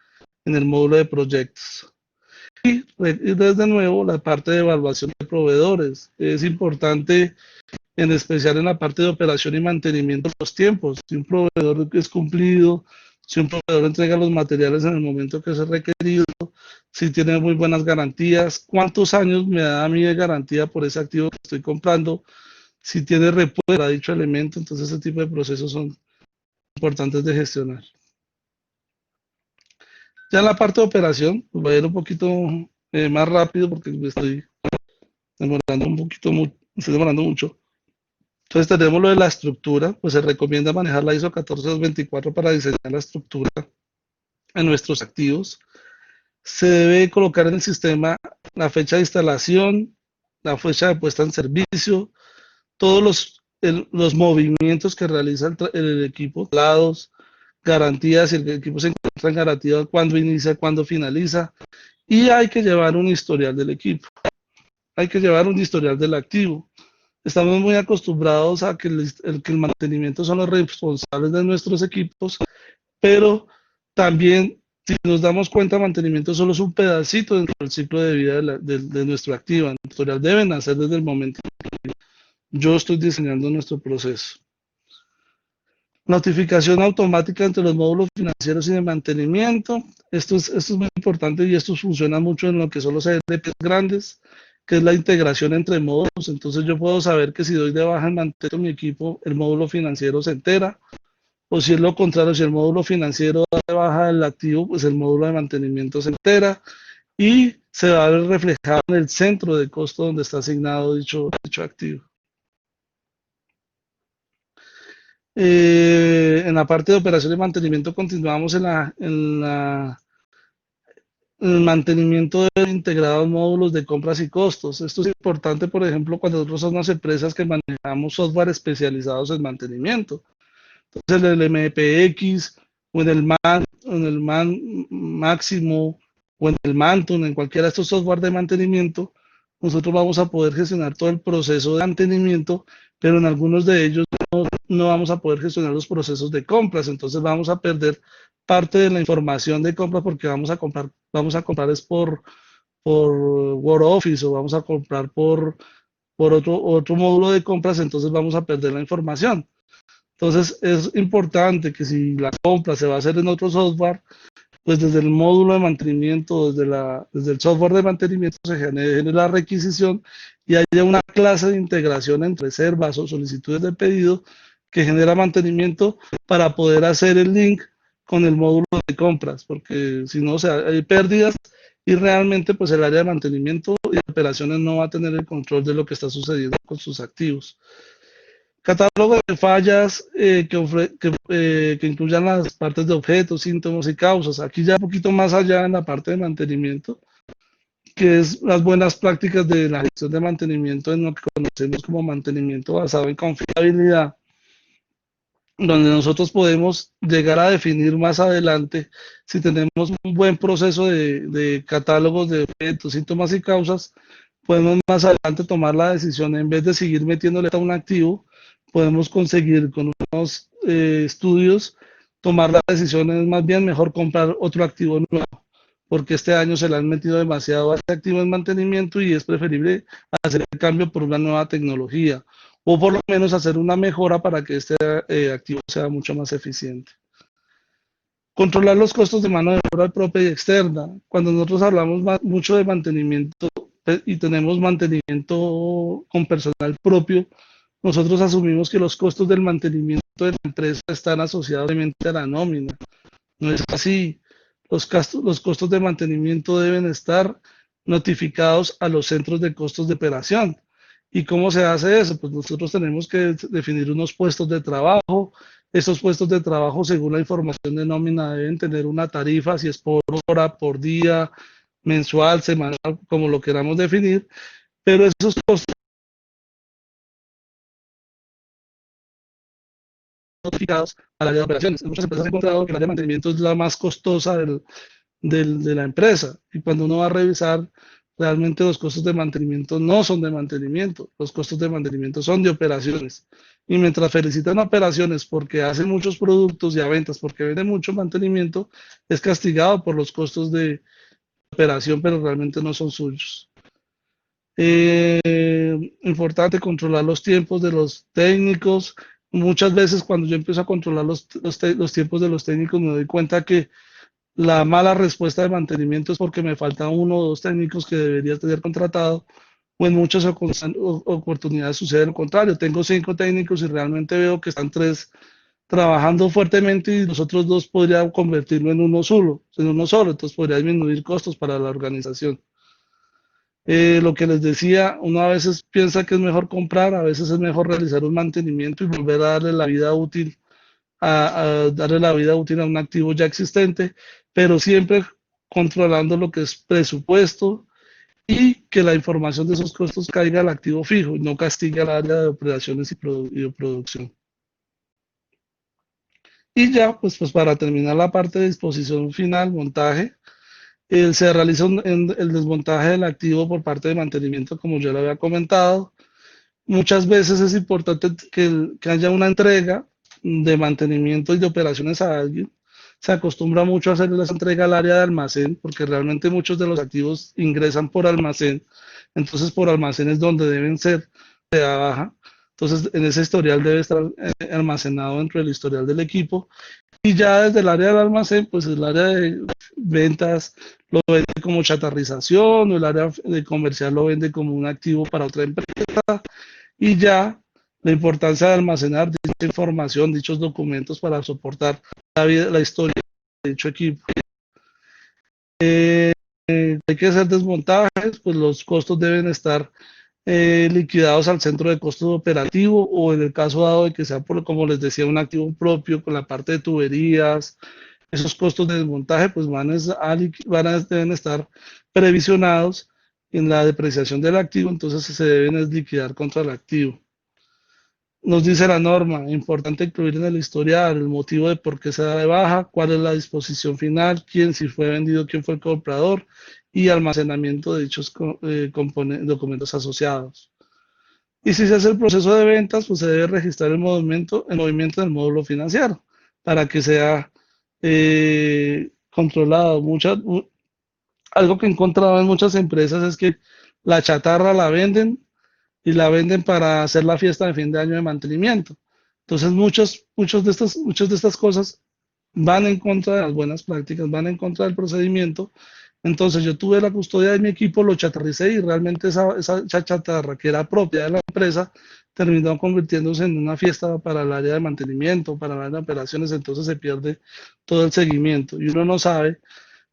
el módulo de proyectos. Y desde nuevo la parte de evaluación de proveedores. Es importante, en especial en la parte de operación y mantenimiento de los tiempos. Si un proveedor es cumplido, si un proveedor entrega los materiales en el momento que es requerido, si tiene muy buenas garantías, cuántos años me da a mí de garantía por ese activo que estoy comprando, si tiene repuesto a dicho elemento. Entonces ese tipo de procesos son importantes de gestionar. Ya en la parte de operación, pues voy a ir un poquito más rápido porque me estoy demorando un poquito, me estoy demorando mucho. Entonces tenemos lo de la estructura, pues se recomienda manejar la ISO 14224 para diseñar la estructura en nuestros activos. Se debe colocar en el sistema la fecha de instalación, la fecha de puesta en servicio, todos los movimientos que realiza el equipo, lados, garantías, si el equipo se encuentra en garantía, cuándo inicia, cuándo finaliza, y hay que llevar un historial del equipo, hay que llevar un historial del activo. Estamos muy acostumbrados a que el mantenimiento son los responsables de nuestros equipos, pero también, si nos damos cuenta, mantenimiento solo es un pedacito dentro del ciclo de vida de nuestro activo. El historial debe nacer desde el momento en que yo estoy diseñando nuestro proceso. Notificación automática entre los módulos financieros y de mantenimiento. Esto es muy importante y esto funciona mucho en lo que son los ERPs grandes, que es la integración entre módulos. Entonces yo puedo saber que si doy de baja en mantenimiento mi equipo, el módulo financiero se entera. O si es lo contrario, si el módulo financiero da de baja el activo, pues el módulo de mantenimiento se entera y se va a ver reflejado en el centro de costo donde está asignado dicho activo. En la parte de operación y mantenimiento continuamos en el mantenimiento de integrados módulos de compras y costos. Esto es importante, por ejemplo, cuando nosotros somos empresas que manejamos software especializados en mantenimiento. Entonces, el MPX o en el MAN máximo o en el Manton, en cualquiera de estos software de mantenimiento, nosotros vamos a poder gestionar todo el proceso de mantenimiento, pero en algunos de ellos no no vamos a poder gestionar los procesos de compras, entonces vamos a perder parte de la información de compras porque vamos a comprar es por Word Office o vamos a comprar por otro módulo de compras, entonces vamos a perder la información. Entonces es importante que si la compra se va a hacer en otro software, pues desde el módulo de mantenimiento, desde el software de mantenimiento se genere la requisición y haya una clase de integración entre reservas o solicitudes de pedido que genera mantenimiento para poder hacer el link con el módulo de compras, porque si no, o sea, hay pérdidas y realmente pues el área de mantenimiento y operaciones no va a tener el control de lo que está sucediendo con sus activos. Catálogo de fallas que incluyan las partes de objetos, síntomas y causas. Aquí ya un poquito más allá en la parte de mantenimiento, que es las buenas prácticas de la gestión de mantenimiento en lo que conocemos como mantenimiento basado en confiabilidad, donde nosotros podemos llegar a definir más adelante si tenemos un buen proceso de catálogos de objetos, síntomas y causas, podemos más adelante tomar la decisión en vez de seguir metiéndole a un activo, podemos conseguir con unos estudios tomar la decisión es más bien mejor comprar otro activo nuevo, porque este año se le han metido demasiado a este activo en mantenimiento y es preferible hacer el cambio por una nueva tecnología o por lo menos hacer una mejora para que este activo sea mucho más eficiente. Controlar los costos de mano de obra propia y externa. Cuando nosotros hablamos mucho de mantenimiento y tenemos mantenimiento con personal propio, nosotros asumimos que los costos del mantenimiento de la empresa están asociados a la nómina. No es así. Los costos de mantenimiento deben estar notificados a los centros de costos de operación. ¿Y cómo se hace eso? Pues nosotros tenemos que definir unos puestos de trabajo. Esos puestos de trabajo, según la información de nómina, deben tener una tarifa, si es por hora, por día, mensual, semanal, como lo queramos definir. Pero esos costos notificados al área de operaciones. En muchas empresas he encontrado que el área de mantenimiento es la más costosa de la empresa. Y cuando uno va a revisar, realmente los costos de mantenimiento no son de mantenimiento, los costos de mantenimiento son de operaciones. Y mientras felicitan a operaciones porque hace muchos productos y a ventas porque vende mucho mantenimiento, es castigado por los costos de operación, pero realmente no son suyos. Importante controlar los tiempos de los técnicos. Muchas veces cuando yo empiezo a controlar los tiempos de los técnicos me doy cuenta que la mala respuesta de mantenimiento es porque me faltan uno o dos técnicos que debería tener contratado, o en muchas oportunidades sucede lo contrario. Tengo 5 técnicos y realmente veo que están 3 trabajando fuertemente y los otros 2 podría convertirlo en uno solo, entonces podría disminuir costos para la organización. Lo que les decía, uno a veces piensa que es mejor comprar, a veces es mejor realizar un mantenimiento y volver a darle la vida útil a darle la vida útil a un activo ya existente, pero siempre controlando lo que es presupuesto y que la información de esos costos caiga al activo fijo y no castigue al área de operaciones y de producción. Y ya, pues para terminar la parte de disposición final, montaje, se realiza el desmontaje del activo por parte de mantenimiento, como yo lo había comentado. Muchas veces es importante que haya una entrega de mantenimiento y de operaciones a alguien. Se acostumbra mucho a hacer esa entrega al área de almacén, porque realmente muchos de los activos ingresan por almacén. Entonces, por almacén es donde deben ser de baja. Entonces, en ese historial debe estar almacenado dentro del historial del equipo. Y ya desde el área del almacén, pues el área de ventas lo vende como chatarrización, o el área de comercial lo vende como un activo para otra empresa. Y ya la importancia de almacenar dicha información, dichos documentos para soportar la historia de dicho equipo. Hay que hacer desmontajes, pues los costos deben estar liquidados al centro de costos operativo o en el caso dado de que sea, como les decía, un activo propio con la parte de tuberías, esos costos de desmontaje pues deben estar previsionados en la depreciación del activo, entonces se deben liquidar contra el activo. Nos dice la norma, importante incluir en el historial el motivo de por qué se da de baja, cuál es la disposición final, quién, si fue vendido, quién fue el comprador y almacenamiento de dichos documentos asociados. Y si se hace el proceso de ventas, pues se debe registrar el movimiento del módulo financiero para que sea controlado. Algo que he encontrado en muchas empresas es que la chatarra la venden y la venden para hacer la fiesta de fin de año de mantenimiento. Entonces, muchas de estas cosas van en contra de las buenas prácticas, van en contra del procedimiento. Entonces, yo tuve la custodia de mi equipo, lo chatarricé y realmente esa chatarra que era propia de la empresa terminó convirtiéndose en una fiesta para el área de mantenimiento, para el área de operaciones, entonces se pierde todo el seguimiento y uno no sabe,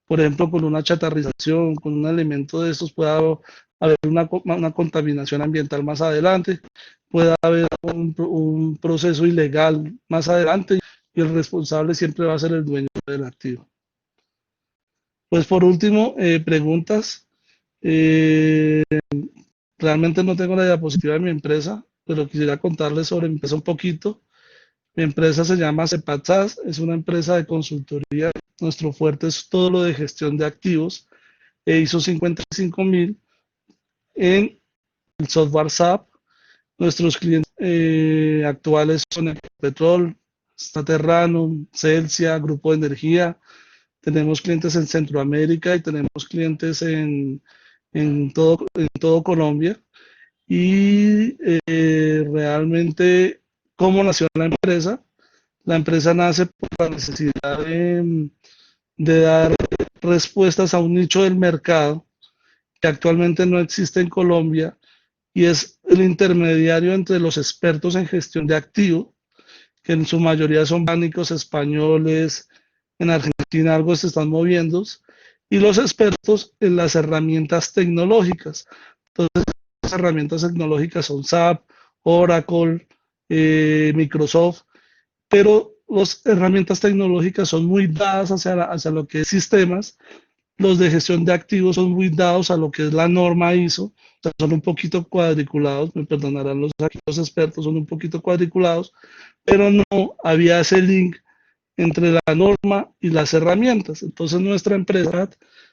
por ejemplo, con una chatarrización, con un elemento de estos puede haber una contaminación ambiental más adelante, puede haber un proceso ilegal más adelante y el responsable siempre va a ser el dueño del activo. Pues por último, preguntas. Eh, Realmente no tengo la diapositiva de mi empresa, pero quisiera contarles sobre mi empresa un poquito. Mi empresa se llama Cepatsas, es una empresa de consultoría. Nuestro fuerte es todo lo de gestión de activos. ISO 55000 en el software SAP. Nuestros clientes actuales son Ecopetrol, Staterranum, Celsia, Grupo de Energía. Tenemos clientes en Centroamérica y tenemos clientes en todo Colombia. Y realmente, ¿cómo nació la empresa? La empresa nace por la necesidad de dar respuestas a un nicho del mercado que actualmente no existe en Colombia y es el intermediario entre los expertos en gestión de activos, que en su mayoría son bancos españoles, en Argentina algo se están moviendo, y los expertos en las herramientas tecnológicas. Entonces, las herramientas tecnológicas son SAP, Oracle, Microsoft, pero las herramientas tecnológicas son muy dadas hacia lo que es sistemas, los de gestión de activos son muy dados a lo que es la norma ISO, o sea, son un poquito cuadriculados, me perdonarán los expertos, son un poquito cuadriculados, pero no había ese link entre la norma y las herramientas. Entonces nuestra empresa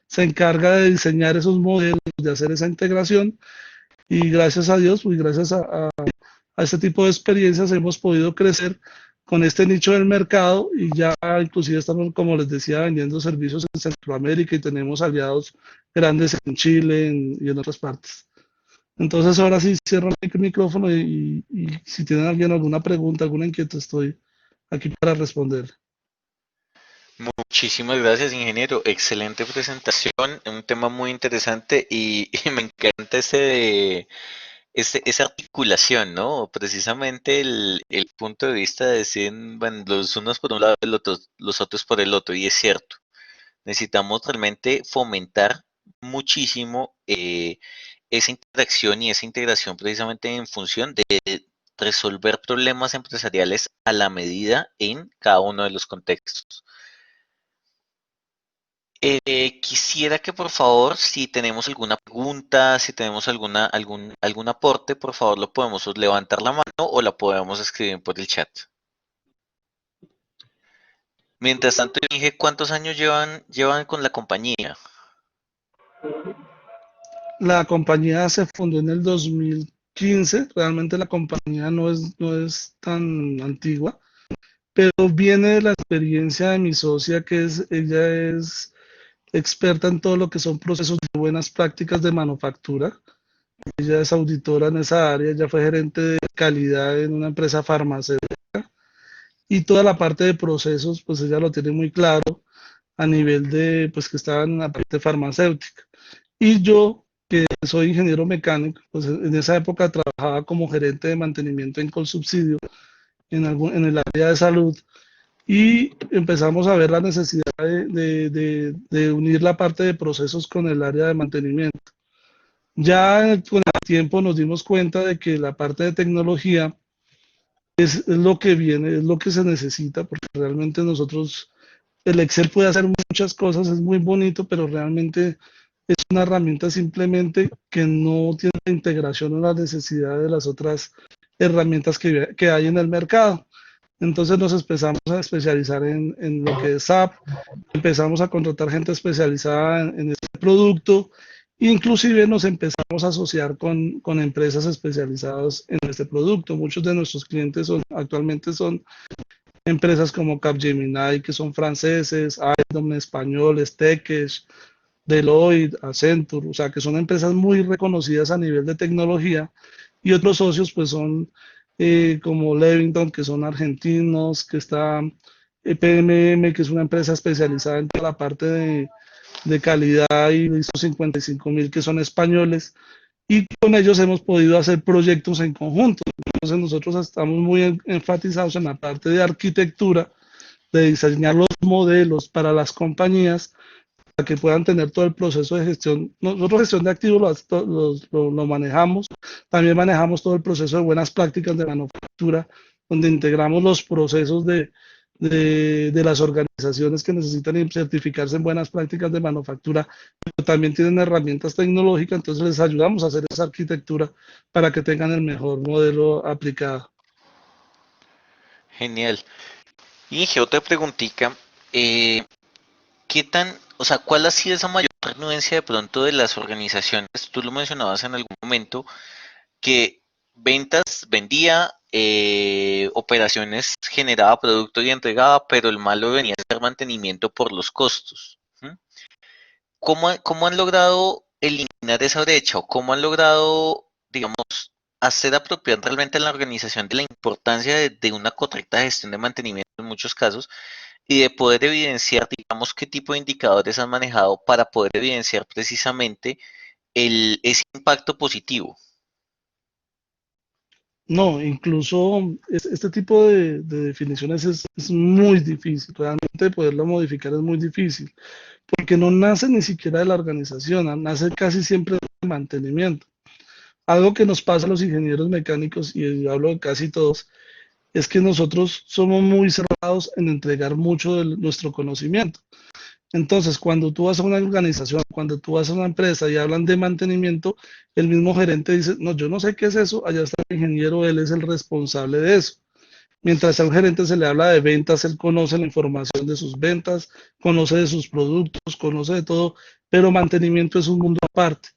se encarga de diseñar esos modelos, de hacer esa integración y gracias a Dios, y gracias a este tipo de experiencias hemos podido crecer con este nicho del mercado y ya inclusive estamos, como les decía, vendiendo servicios en Centroamérica y tenemos aliados grandes en Chile y en otras partes. Entonces ahora sí cierro el micrófono y si tienen alguien alguna pregunta, alguna inquietud, estoy aquí para responder. Muchísimas gracias, ingeniero. Excelente presentación, un tema muy interesante y, y me encanta esa articulación, ¿no? Precisamente el punto de vista de decir, bueno, los unos por un lado, los otros por el otro, y es cierto. Necesitamos realmente fomentar muchísimo esa interacción y esa integración precisamente en función de resolver problemas empresariales a la medida en cada uno de los contextos. Quisiera que por favor, si tenemos alguna pregunta, si tenemos algún aporte, por favor lo podemos levantar la mano o la podemos escribir por el chat. Mientras tanto, dije, ¿cuántos años llevan con la compañía? La compañía se fundó en el 2015, realmente la compañía no es tan antigua, pero viene de la experiencia de mi socia, ella es experta en todo lo que son procesos de buenas prácticas de manufactura. Ella es auditora en esa área, ella fue gerente de calidad en una empresa farmacéutica y toda la parte de procesos, pues ella lo tiene muy claro a nivel de, pues que estaba en la parte farmacéutica. Y yo, que soy ingeniero mecánico, pues en esa época trabajaba como gerente de mantenimiento en Colsubsidio en el área de salud y empezamos a ver la necesidad de unir la parte de procesos con el área de mantenimiento. Ya con el tiempo nos dimos cuenta de que la parte de tecnología es lo que viene, es lo que se necesita, porque realmente nosotros, el Excel puede hacer muchas cosas, es muy bonito, pero realmente es una herramienta simplemente que no tiene integración o la necesidad de las otras herramientas que hay en el mercado. Entonces nos empezamos a especializar en lo que es SAP, empezamos a contratar gente especializada en este producto Inclusive nos empezamos a asociar con empresas especializadas en este producto. Muchos de nuestros clientes actualmente son empresas como Capgemini, que son franceses, IDOM, españoles, Tekesh, Deloitte, Accenture, o sea, que son empresas muy reconocidas a nivel de tecnología, y otros socios pues son como Levington, que son argentinos, que está PMM, que es una empresa especializada en toda la parte de calidad, y ISO 55000, que son españoles, y con ellos hemos podido hacer proyectos en conjunto. Entonces nosotros estamos muy enfatizados en la parte de arquitectura, de diseñar los modelos para las compañías para que puedan tener todo el proceso de gestión. Nosotros gestión de activos lo manejamos, también manejamos todo el proceso de buenas prácticas de manufactura, donde integramos los procesos de las organizaciones que necesitan certificarse en buenas prácticas de manufactura, pero también tienen herramientas tecnológicas, entonces les ayudamos a hacer esa arquitectura para que tengan el mejor modelo aplicado. Genial. Y Inge, otra preguntita. eh, ¿Qué tan, o sea, cuál ha sido esa mayor renuencia de pronto de las organizaciones? Tú lo mencionabas en algún momento, que ventas vendía, operaciones generaba producto y entregaba, pero el malo venía a ser mantenimiento por los costos. ¿Mm? ¿Cómo han logrado eliminar esa brecha o cómo han logrado, digamos, hacer apropiar realmente a la organización de la importancia de una correcta gestión de mantenimiento en muchos casos y de poder evidenciar, digamos, qué tipo de indicadores han manejado para poder evidenciar precisamente ese impacto positivo? No, incluso este tipo de definiciones es muy difícil, realmente poderlo modificar es muy difícil, porque no nace ni siquiera de la organización, nace casi siempre del mantenimiento. Algo que nos pasa a los ingenieros mecánicos, y yo hablo de casi todos, es que nosotros somos muy cerrados en entregar mucho de nuestro conocimiento. Entonces, cuando tú vas a una organización, cuando tú vas a una empresa y hablan de mantenimiento, el mismo gerente dice, no, yo no sé qué es eso, allá está el ingeniero, él es el responsable de eso. Mientras a un gerente se le habla de ventas, él conoce la información de sus ventas, conoce de sus productos, conoce de todo, pero mantenimiento es un mundo aparte.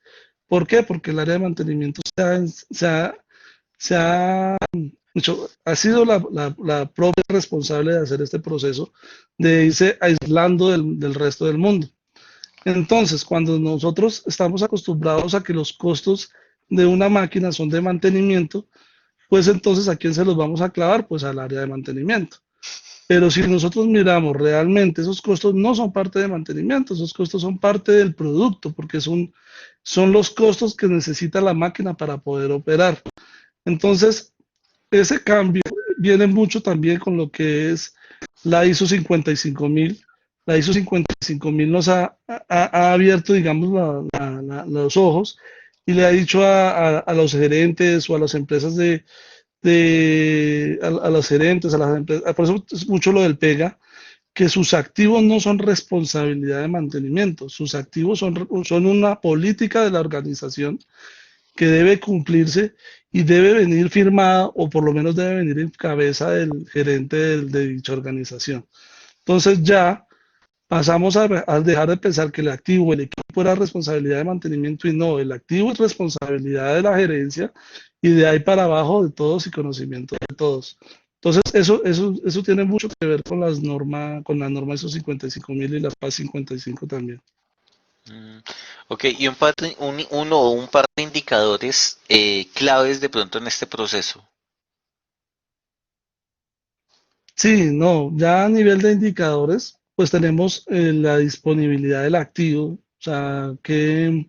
¿Por qué? Porque el área de mantenimiento se ha ha sido la propia responsable de hacer este proceso, de irse aislando del resto del mundo. Entonces, cuando nosotros estamos acostumbrados a que los costos de una máquina son de mantenimiento, pues entonces ¿a quién se los vamos a clavar? Pues al área de mantenimiento. Pero si nosotros miramos realmente, esos costos no son parte de mantenimiento, esos costos son parte del producto, porque son los costos que necesita la máquina para poder operar. Entonces, ese cambio viene mucho también con lo que es la ISO 55000. La ISO 55000 nos ha abierto, digamos, los ojos, y le ha dicho a los gerentes o a las empresas a los gerentes, a las empresas, por eso es mucho lo del PEGA, que sus activos no son responsabilidad de mantenimiento, sus activos son una política de la organización que debe cumplirse y debe venir firmada, o por lo menos debe venir en cabeza del gerente de dicha organización. Entonces ya pasamos a dejar de pensar que el activo, el equipo era responsabilidad de mantenimiento, y no, el activo es responsabilidad de la gerencia, y de ahí para abajo de todos y conocimiento de todos. Entonces, eso tiene mucho que ver con la norma ISO 55000 y la PAS 55 también. Mm, ok, y uno o un par de indicadores claves de pronto en este proceso. Sí, no, ya a nivel de indicadores, pues tenemos la disponibilidad del activo, o sea, que,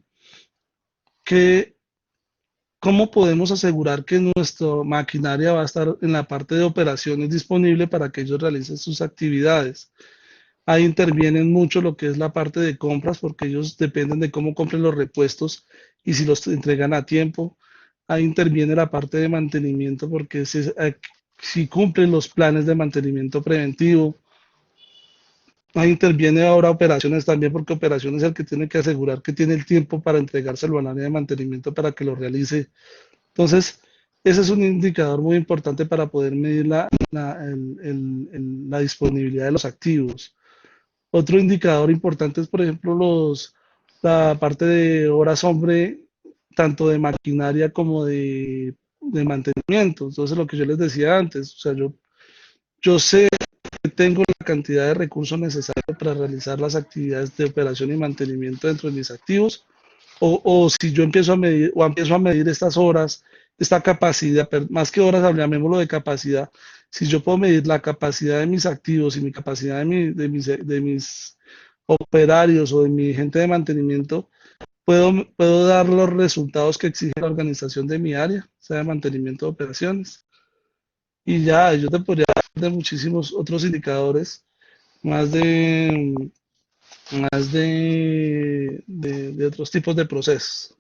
cómo podemos asegurar que nuestra maquinaria va a estar en la parte de operaciones disponible para que ellos realicen sus actividades. Ahí intervienen mucho lo que es la parte de compras, porque ellos dependen de cómo compren los repuestos y si los entregan a tiempo. Ahí interviene la parte de mantenimiento, porque si cumplen los planes de mantenimiento preventivo. Ahí interviene ahora operaciones también, porque operaciones es el que tiene que asegurar que tiene el tiempo para entregárselo al área de mantenimiento para que lo realice. Entonces, ese es un indicador muy importante para poder medir la disponibilidad de los activos. Otro indicador importante es, por ejemplo, la parte de horas hombre, tanto de maquinaria como de mantenimiento. Entonces, lo que yo les decía antes, o sea, yo sé que tengo la cantidad de recursos necesarios para realizar las actividades de operación y mantenimiento dentro de mis activos, o si yo empiezo a medir estas horas, esta capacidad, más que horas, llamémoslo de capacidad, si yo puedo medir la capacidad de mis activos y mi capacidad de mis operarios o de mi gente de mantenimiento, puedo dar los resultados que exige la organización de mi área, o sea, de mantenimiento de operaciones. Y ya, yo te podría hablar de muchísimos otros indicadores, más de otros tipos de procesos.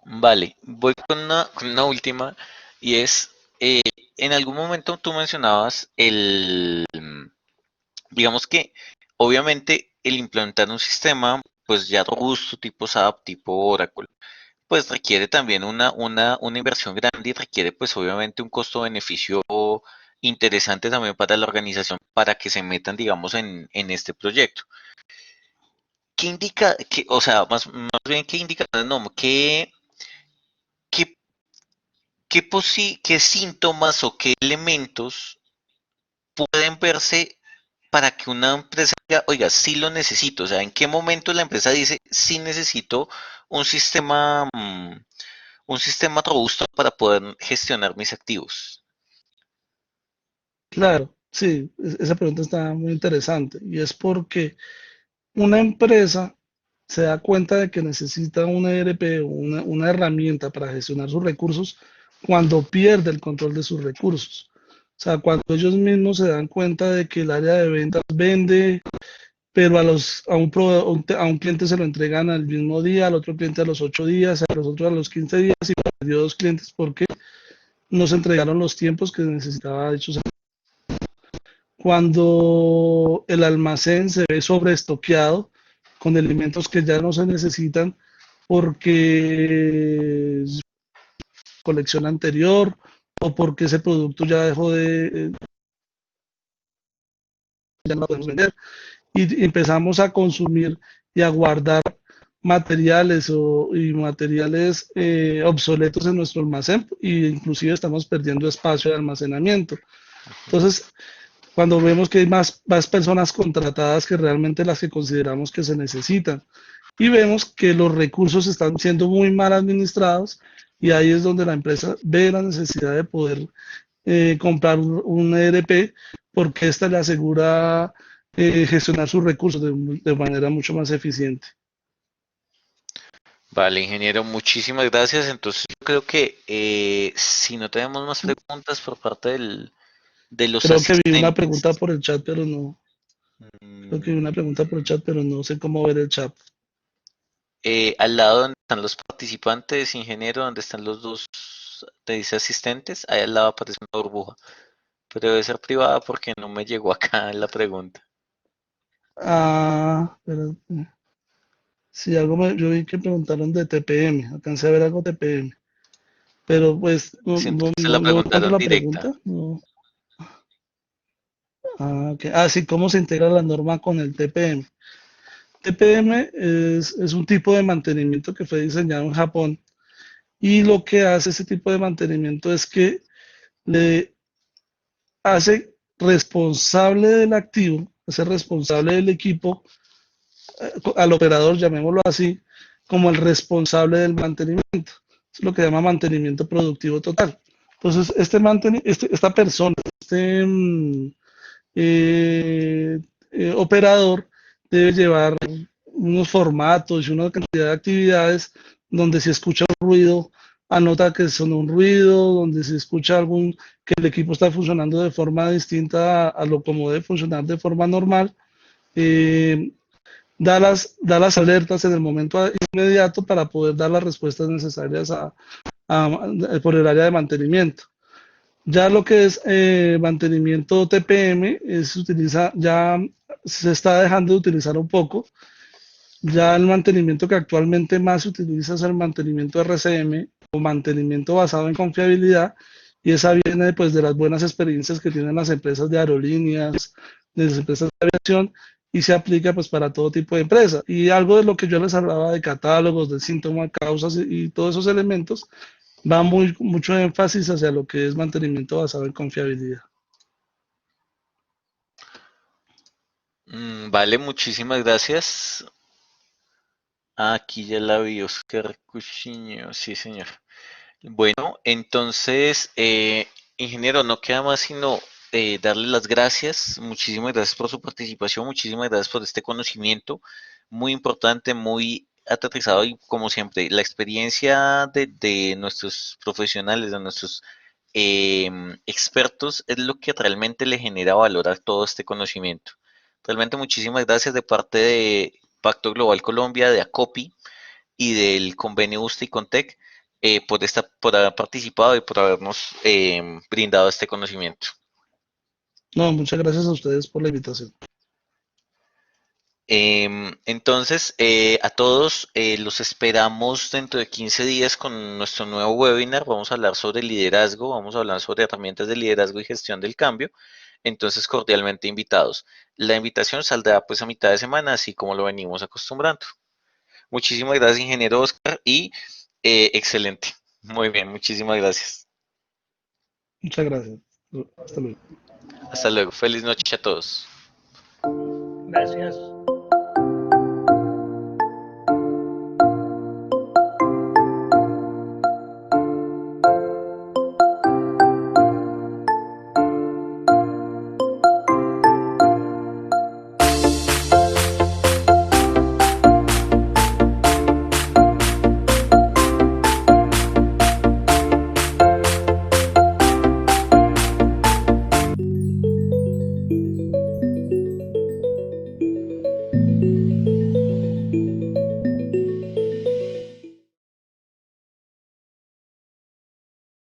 Vale, voy con una última y es, en algún momento tú mencionabas digamos que obviamente el implementar un sistema pues ya robusto tipo SAP, tipo Oracle, pues requiere también una inversión grande y requiere pues obviamente un costo-beneficio interesante también para la organización para que se metan digamos en este proyecto. ¿Qué indica, o sea, más bien qué indica, no, qué, qué síntomas o qué elementos pueden verse para que una empresa diga, oiga, sí lo necesito? O sea, ¿en qué momento la empresa dice, sí necesito un sistema, un sistema robusto para poder gestionar mis activos? Claro, sí, esa pregunta está muy interesante y es porque una empresa se da cuenta de que necesita un ERP o una herramienta para gestionar sus recursos cuando pierde el control de sus recursos. O sea, cuando ellos mismos se dan cuenta de que el área de ventas vende, pero a un cliente se lo entregan al mismo día, al otro cliente a los 8 días, a los otros a los 15 días y perdió dos clientes porque no se entregaron los tiempos que necesitaba dichos. Cuando el almacén se ve sobreestoqueado con alimentos que ya no se necesitan porque colección anterior o porque ese producto ya dejó ya no lo podemos vender y empezamos a consumir y a guardar materiales obsoletos en nuestro almacén e inclusive estamos perdiendo espacio de almacenamiento. Entonces, cuando vemos que hay más personas contratadas que realmente las que consideramos que se necesitan. Y vemos que los recursos están siendo muy mal administrados y ahí es donde la empresa ve la necesidad de poder comprar un ERP porque ésta le asegura gestionar sus recursos de manera mucho más eficiente. Vale, ingeniero, muchísimas gracias. Entonces, yo creo que si no tenemos más preguntas por parte de los Creo que vi una pregunta asistentes, por el chat, pero no. Creo que vi una pregunta por el mm, chat, pero no sé cómo ver el chat. al lado donde están los participantes, ingeniero, donde están los dos, te dice asistentes, ahí al lado aparece una burbuja, pero debe ser privada porque no me llegó acá en la pregunta. Ah, pero sí, yo vi que preguntaron de TPM, alcancé a ver algo de TPM, pero pues Siento que se la no encuentro preguntaron la directa. pregunta. No. Sí, ¿cómo se integra la norma con el TPM? TPM es un tipo de mantenimiento que fue diseñado en Japón y lo que hace ese tipo de mantenimiento es que le hace responsable del activo, hace responsable del equipo al operador, llamémoslo así, como el responsable del mantenimiento. Es lo que se llama mantenimiento productivo total. Entonces, esta persona, este eh, operador debe llevar unos formatos y una cantidad de actividades donde si escucha un ruido, anota que sonó un ruido, donde si escucha que el equipo está funcionando de forma distinta a lo como debe funcionar de forma normal, eh, da las alertas en el momento inmediato para poder dar las respuestas necesarias por el área de mantenimiento. Ya lo que es mantenimiento TPM ya se está dejando de utilizar un poco. Ya el mantenimiento que actualmente más se utiliza es el mantenimiento RCM o mantenimiento basado en confiabilidad y esa viene pues de las buenas experiencias que tienen las empresas de aerolíneas, de las empresas de aviación y se aplica pues para todo tipo de empresa. Y algo de lo que yo les hablaba de catálogos, de síntomas, causas y todos esos elementos, va mucho énfasis hacia lo que es mantenimiento basado en confiabilidad. Vale, muchísimas gracias. Aquí ya la vi, Oscar Cuchiño, sí, señor. Bueno, entonces, ingeniero, no queda más sino darle las gracias. Muchísimas gracias por su participación, muchísimas gracias por este conocimiento muy importante, muy aterrizado y como siempre, la experiencia de nuestros profesionales, de nuestros expertos es lo que realmente le genera valor a todo este conocimiento. Realmente muchísimas gracias de parte de Pacto Global Colombia, de ACOPI y del convenio USTA y Contec por haber participado y por habernos brindado este conocimiento. No, muchas gracias a ustedes por la invitación. Entonces, a todos los esperamos dentro de 15 días con nuestro nuevo webinar. Vamos a hablar sobre liderazgo, vamos a hablar sobre herramientas de liderazgo y gestión del cambio. Entonces, cordialmente invitados. La invitación saldrá pues a mitad de semana, así como lo venimos acostumbrando. Muchísimas gracias, ingeniero Oscar, y excelente. Muy bien, muchísimas gracias. Muchas gracias. Hasta luego. Hasta luego. Feliz noche a todos. Gracias.